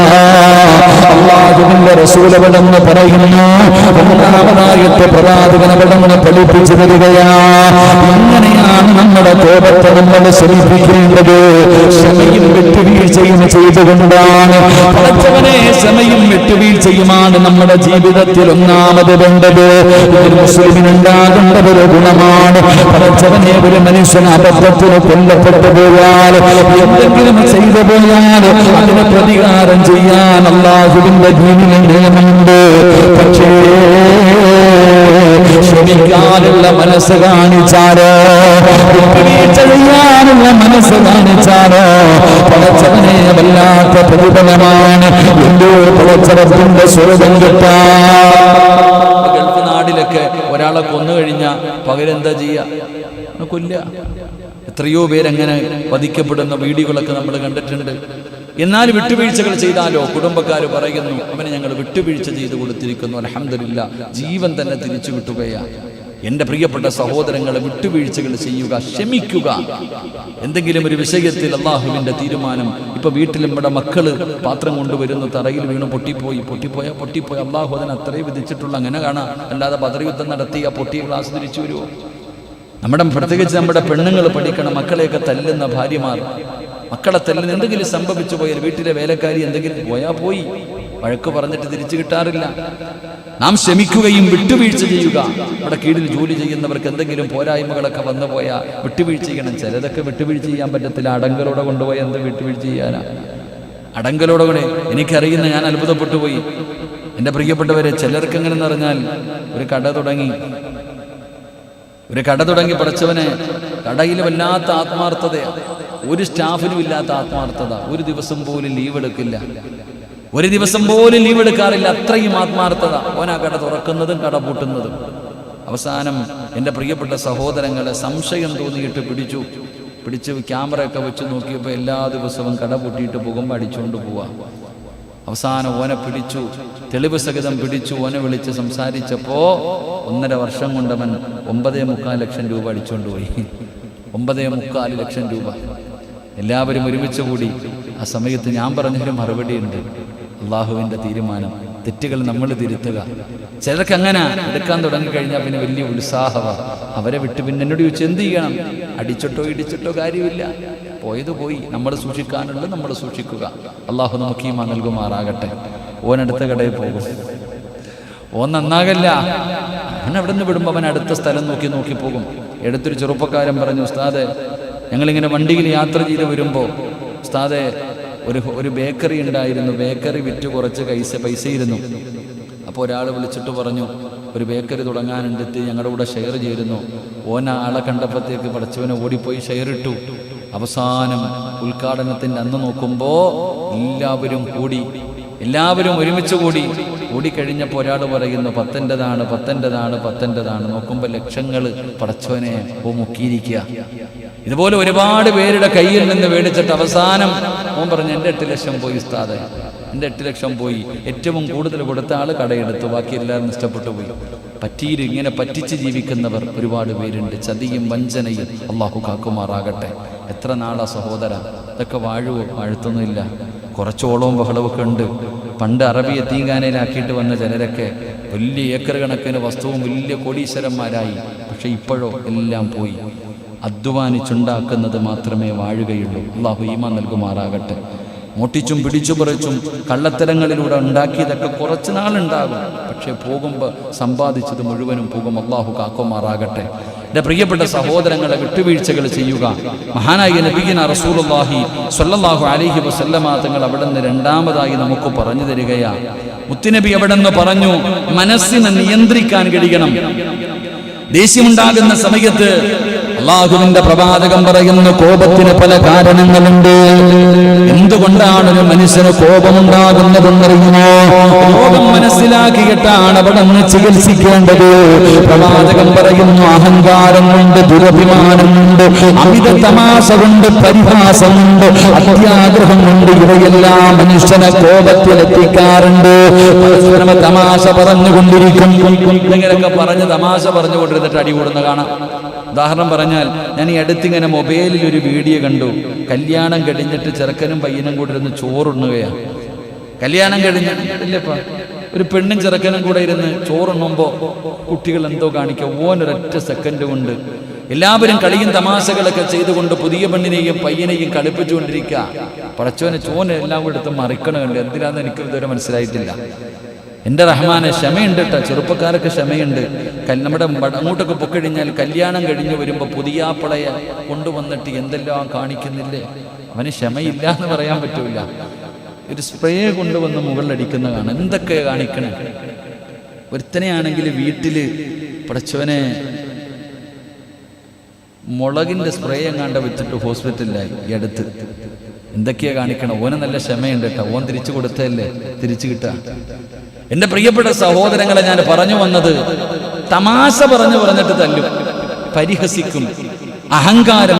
അല്ലാഹുവിന്റെ റസൂൽ അവിടെന്ന് പറയുന്നു, ഒന്നാമതായിട്ട് പ്രവാചകൻ അവിടെന്ന് പഠിപ്പിച്ചു തരികയാ, എങ്ങനെയാണ് നമ്മുടെ കോപത്തെ നമ്മൾ ശമിപ്പിക്കേണ്ടത്? ക്ഷമയും വിട്ടുവീഴ്ചയും ചെയ്തുകൊണ്ടാണ്. പടച്ചവനെ, ക്ഷമയും വിട്ടുവീഴ്ചയുമാണ് നമ്മുടെ ജീവിതത്തിൽ ഒന്നാമത് വേണ്ടത്. ഒരു മുസ്ലിമിനുണ്ടാകേണ്ട ഒരു ഗുണമാണ്. പടച്ചവനെ, ഒരു മനുഷ്യൻ അബദ്ധത്തിന് കൊല്ലപ്പെട്ടു പോയാൽ, എന്തെങ്കിലും ചെയ്തു പോയാൽ അതിന് പ്രതികാരം ചെയ്യാൻ അല്ലാഹുവിന്റെ ദീനിൽ നിയമമുണ്ട്. പക്ഷേ ക്ഷമിക്കാനുള്ള മനസ്സ് കാണിച്ചാലോ, വിട്ടുവീഴ്ച ചെയ്യാനുള്ള മനസ്സ് കാണിച്ചാലോ പടച്ചവനെ വല്ലാത്ത പ്രതിഫലമാണ്. എന്തോ പടച്ചവത്തിന്റെ സ്വർഗ്ഗം കിട്ടാൻ. ഗൾഫ് നാടിലൊക്കെ ഒരാളെ കൊന്നു കഴിഞ്ഞാൽ പകരെന്താ ചെയ്യുക? കൊല്ലുക. എത്രയോ പേരങ്ങനെ വധിക്കപ്പെടുന്ന വീഡിയോകളൊക്കെ നമ്മൾ കണ്ടിട്ടുണ്ട്. എന്നാൽ വിട്ടുവീഴ്ചകൾ ചെയ്താലോ കുടുംബക്കാർ പറയുന്നു, അവനെ ഞങ്ങൾ വിട്ടുവീഴ്ച ചെയ്തു കൊടുത്തിരിക്കുന്നു, അൽഹംദുലില്ലാ, ജീവൻ തന്നെ തിരിച്ചു കിട്ടുകയാണ്. എൻ്റെ പ്രിയപ്പെട്ട സഹോദരങ്ങളെ, വിട്ടുവീഴ്ചകൾ ചെയ്യുക, ക്ഷമിക്കുക. എന്തെങ്കിലും ഒരു വിഷയത്തിൽ അല്ലാഹുവിൻ്റെ തീരുമാനം. ഇപ്പൊ വീട്ടിൽ നമ്മുടെ മക്കള് പാത്രം കൊണ്ടുവരുന്നു, തറയിൽ വീണ് പൊട്ടിപ്പോയ അല്ലാഹു അതിന് അത്രയും വിധിച്ചിട്ടുള്ള അങ്ങനെ കാണാം. അല്ലാതെ ബദർ നടത്തി ആ പൊട്ടിയ ഗ്ലാസ് തിരിച്ചു വരുമോ? പ്രത്യേകിച്ച് നമ്മുടെ പെണ്ണുങ്ങൾ പഠിക്കണം. മക്കളെയൊക്കെ തല്ലുന്ന ഭാര്യമാർ, മക്കളെ തല്ലുന്ന എന്തെങ്കിലും സംഭവിച്ചു പോയാൽ, വീട്ടിലെ വേലക്കാരി എന്തെങ്കിലും പോയി, വഴക്ക് പറഞ്ഞിട്ട് തിരിച്ചു കിട്ടാറില്ല. നാം ക്ഷമിക്കുകയും വിട്ടുവീഴ്ച ചെയ്യുക. നമ്മുടെ കീഴിൽ ജോലി ചെയ്യുന്നവർക്ക് എന്തെങ്കിലും പോരായ്മകളൊക്കെ വന്നു പോയാൽ വിട്ടുവീഴ്ച ചെയ്യണം. ചിലതൊക്കെ വിട്ടുവീഴ്ച ചെയ്യാൻ പറ്റത്തില്ല. അടങ്കലോടെ കൊണ്ടുപോയി എന്ത് വിട്ടുവീഴ്ച ചെയ്യാനാ? അടങ്കലോടെ കൂടെ എനിക്കറിയുന്ന, ഞാൻ അത്ഭുതപ്പെട്ടു പോയി. എൻ്റെ പ്രിയപ്പെട്ടവരെ, ചിലർക്ക് എങ്ങനെയെന്ന് പറഞ്ഞാൽ ഒരു കട തുടങ്ങി പഠിച്ചവനെ, കടയിൽ വല്ലാത്ത ആത്മാർത്ഥതയാണ്. ഒരു സ്റ്റാഫിനും ഇല്ലാത്ത ആത്മാർത്ഥത. ഒരു ദിവസം പോലും ലീവ് എടുക്കില്ല, ഒരു ദിവസം പോലും ലീവ് എടുക്കാറില്ല. അത്രയും ആത്മാർത്ഥത. ഓനാ കട തുറക്കുന്നതും കട പൂട്ടുന്നതും. അവസാനം എൻ്റെ പ്രിയപ്പെട്ട സഹോദരങ്ങളെ സംശയം തോന്നിയിട്ട് പിടിച്ച് ക്യാമറയൊക്കെ വെച്ച് നോക്കിയപ്പോൾ എല്ലാ ദിവസവും കട പൂട്ടിയിട്ട് പോകുമ്പോൾ അടിച്ചുകൊണ്ട് പോവാ. അവസാനം ഓനെ പിടിച്ചു, തെളിവ് സഹിതം പിടിച്ചു. ഓനെ വിളിച്ച് സംസാരിച്ചപ്പോൾ 1.5 വർഷം കൊണ്ടവൻ 9.25 ലക്ഷം രൂപ അടിച്ചുകൊണ്ട് പോയി. 9.25 ലക്ഷം രൂപ. എല്ലാവരും ഒരുമിച്ച് കൂടി. ആ സമയത്ത് ഞാൻ പറഞ്ഞൊരു മറുപടി ഉണ്ട്, അള്ളാഹുവിൻ്റെ തീരുമാനം. തെറ്റുകൾ നമ്മൾ തിരുത്തുക, ചിലർക്ക് അങ്ങനെ എടുക്കാൻ തുടങ്ങിക്കഴിഞ്ഞാൽ പിന്നെ വലിയ ഉത്സാഹമാണ്. അവരെ വിട്ട് പിന്നെ എന്നോട് ചോദിച്ചു എന്ത് ചെയ്യണം? അടിച്ചിട്ടോ ഇടിച്ചിട്ടോ കാര്യമില്ല, പോയത് പോയി. നമ്മൾ സൂക്ഷിക്കാനുള്ളത് നമ്മൾ സൂക്ഷിക്കുക. അള്ളാഹു നമുക്ക് ഈമാൻ നൽകുമാറാകട്ടെ. ഓനടുത്ത കടയിൽ പോകും, ഓൻ നന്നാകല്ല. അവൻ അവിടെ നിന്ന് വിടുമ്പോൾ അവൻ അടുത്ത സ്ഥലം നോക്കി പോകും. എടുത്തൊരു ചെറുപ്പക്കാരൻ പറഞ്ഞു, ഉസ്താദെ ഞങ്ങളിങ്ങനെ വണ്ടിയിൽ യാത്ര ചെയ്ത് വരുമ്പോൾ ഉസ്താദെ ഒരു ബേക്കറി ഉണ്ടായിരുന്നു, ബേക്കറി വിറ്റ് കുറച്ച് പൈസ ഇരുന്നു. അപ്പോൾ ഒരാൾ വിളിച്ചിട്ട് പറഞ്ഞു, ഒരു ബേക്കറി തുടങ്ങാനുണ്ടെത്തി ഞങ്ങളുടെ കൂടെ ഷെയർ ചെയ്തിരുന്നു. ഓന ആളെ കണ്ടപ്പോഴത്തേക്ക് പടച്ചവനെ ഓടിപ്പോയി ഷെയർ ഇട്ടു. അവസാനം ഉദ്ഘാടനത്തിൻ്റെ അന്ന് നോക്കുമ്പോൾ എല്ലാവരും ഒരുമിച്ച് കൂടിക്കഴിഞ്ഞപ്പോൾ ഒരാൾ പറയുന്നു, പത്തൻ്റെതാണ്. നോക്കുമ്പോൾ ലക്ഷങ്ങൾ പടച്ചവനെ മുക്കിയിരിക്കുക. ഇതുപോലെ ഒരുപാട് പേരുടെ കയ്യിൽ നിന്ന് മേടിച്ചിട്ട് അവസാനം ഓൻ പറഞ്ഞു, എൻ്റെ 8 ലക്ഷം പോയി ഉസ്താദെ, എൻ്റെ 8 ലക്ഷം പോയി. ഏറ്റവും കൂടുതൽ കൊടുത്ത ആൾ കടയെടുത്തു, ബാക്കി എല്ലാവരും നഷ്ടപ്പെട്ടു പോയി. ഇങ്ങനെ പറ്റിച്ച് ജീവിക്കുന്നവർ ഒരുപാട് പേരുണ്ട്. ചതിയും വഞ്ചനയും അള്ളാഹു കാക്കുമാറാകട്ടെ. എത്ര നാളാ സഹോദര ഇതൊക്കെ വാഴ്ത്തൊന്നുമില്ല. കുറച്ചോളവും ബഹളമൊക്കെ ഉണ്ട്. പണ്ട് അറബി യതീംഖാനയിലാക്കിയിട്ട് വന്ന ചിലരൊക്കെ വലിയ ഏക്കർ കണക്കിന് വസ്തുവും വലിയ കോടീശ്വരന്മാരായി. പക്ഷെ ഇപ്പോഴോ എല്ലാം പോയി. അധ്വാനിച്ചുണ്ടാക്കുന്നത് മാത്രമേ വാഴുകയുള്ളൂ. അള്ളാഹു ഈമാൻ നൽകുമാറാകട്ടെ. മോട്ടിച്ചും പിടിച്ചു പറിച്ചും കള്ളത്തരങ്ങളിലൂടെ ഉണ്ടാക്കിയതൊക്കെ കുറച്ച് നാളുണ്ടാകും, പക്ഷെ പോകുമ്പോൾ സമ്പാദിച്ചത് മുഴുവനും പോകും. അള്ളാഹു കാക്കുമാറാകട്ടെ. എൻ്റെ പ്രിയപ്പെട്ട സഹോദരങ്ങളെ, വിട്ടുവീഴ്ചകൾ ചെയ്യുക. മഹാനായ നബിയിന റസൂലുള്ളാഹി സ്വല്ലല്ലാഹു അലൈഹി വസല്ലമ തങ്ങൾ അവിടെ നിന്ന് രണ്ടാമതായി നമുക്ക് പറഞ്ഞു തരികയാ. മുത്തുനബി അവിടെ നിന്ന് പറഞ്ഞു, മനസ്സിനെ നിയന്ത്രിക്കാൻ കഴിയണം. ദേഷ്യമുണ്ടാകുന്ന സമയത്ത് അള്ളാഹുവിന്റെ പ്രവാചകൻ പറയുന്നു, കോപത്തിന് പല കാരണങ്ങളുണ്ട്. എന്തുകൊണ്ടാണ് ഒരു മനുഷ്യന് കോപമുണ്ടാകുന്നതെന്നറിയുമോ? കോപം മനസ്സിലാക്കിയിട്ടാണ് അവിടെ നിന്ന് ചികിത്സിക്കേണ്ടത്. പ്രവാചകൻ പറയുന്നു, അഹങ്കാരം കൊണ്ട്, ദുരഭിമാനം കൊണ്ട്, അമിത തമാശ കൊണ്ട്, പരിഹാസം കൊണ്ട്, അത്യാഗ്രഹം കൊണ്ട് ഇവയെല്ലാം മനുഷ്യനെ കോപത്തിലെത്തിക്കാറുണ്ട്. പരസ്പരം തമാശ പറഞ്ഞുകൊണ്ടിരിക്കും. ഇങ്ങനെയൊക്കെ പറഞ്ഞ് തമാശ പറഞ്ഞുകൊണ്ടിരുന്നിട്ട് അടികൂടുന്ന കാണാം. ഉദാഹരണം പറഞ്ഞാൽ, ഞാൻ ഈ അടുത്തിങ്ങനെ മൊബൈലിൽ ഒരു വീഡിയോ കണ്ടു. കല്യാണം കഴിഞ്ഞിട്ട് ചെറുക്കനും പയ്യനും കൂടെ ഇരുന്ന് ചോറുണ്ണുകയാണ്. കല്യാണം കഴിഞ്ഞില്ലപ്പാ, ഒരു പെണ്ണും ചെറുക്കനും കൂടെ ഇരുന്ന് ചോറുണ്ണുമ്പോൾ കുട്ടികൾ എന്തോ കാണിക്കുക. ഓനൊരൊറ്റ സെക്കൻഡ് കൊണ്ട് എല്ലാവരും കളിയും തമാശകളൊക്കെ ചെയ്തുകൊണ്ട് പുതിയ പെണ്ണിനെയും പയ്യനെയും കളിപ്പിച്ചുകൊണ്ടിരിക്കുക. പടച്ചോനെ ചോന് എല്ലാം കൂടെ എടുത്ത് മറിക്കണുണ്ട്. എന്തിനാന്ന് എനിക്ക് ഇതുവരെ മനസ്സിലായിട്ടില്ല. എൻ്റെ റഹ്മാനെ, ക്ഷമയുണ്ട് കേട്ടോ, ചെറുപ്പക്കാരൊക്കെ ക്ഷമയുണ്ട്. നമ്മുടെ അങ്ങോട്ടൊക്കെ പൊക്കഴിഞ്ഞാൽ കല്യാണം കഴിഞ്ഞ് വരുമ്പോൾ പുതിയാപ്പളയെ കൊണ്ടുവന്നിട്ട് എന്തെല്ലാം കാണിക്കുന്നില്ലേ. അവന് ക്ഷമയില്ല എന്ന് പറയാൻ പറ്റൂല. ഒരു സ്പ്രേ കൊണ്ടുവന്ന് മുകളിലടിക്കുന്ന കാണാം. എന്തൊക്കെ കാണിക്കണേ. ഒരുത്തനെയാണെങ്കിൽ വീട്ടിൽ പടച്ചവനെ മുളകിൻ്റെ സ്പ്രേ എങ്ങാണ്ട് വെച്ചിട്ട് ഹോസ്പിറ്റലിലായി ഈ അടുത്ത്. എന്തൊക്കെയാ കാണിക്കണം. ഓന് നല്ല ക്ഷമയുണ്ട് കേട്ടോ. ഓൻ തിരിച്ചു കൊടുത്തല്ലേ തിരിച്ചു കിട്ടുക. എൻ്റെ പ്രിയപ്പെട്ട സഹോദരങ്ങളെ, ഞാൻ പറഞ്ഞു വന്നത്, തമാശ പറഞ്ഞിട്ട് തല്ലും, പരിഹസിക്കും, അഹങ്കാരം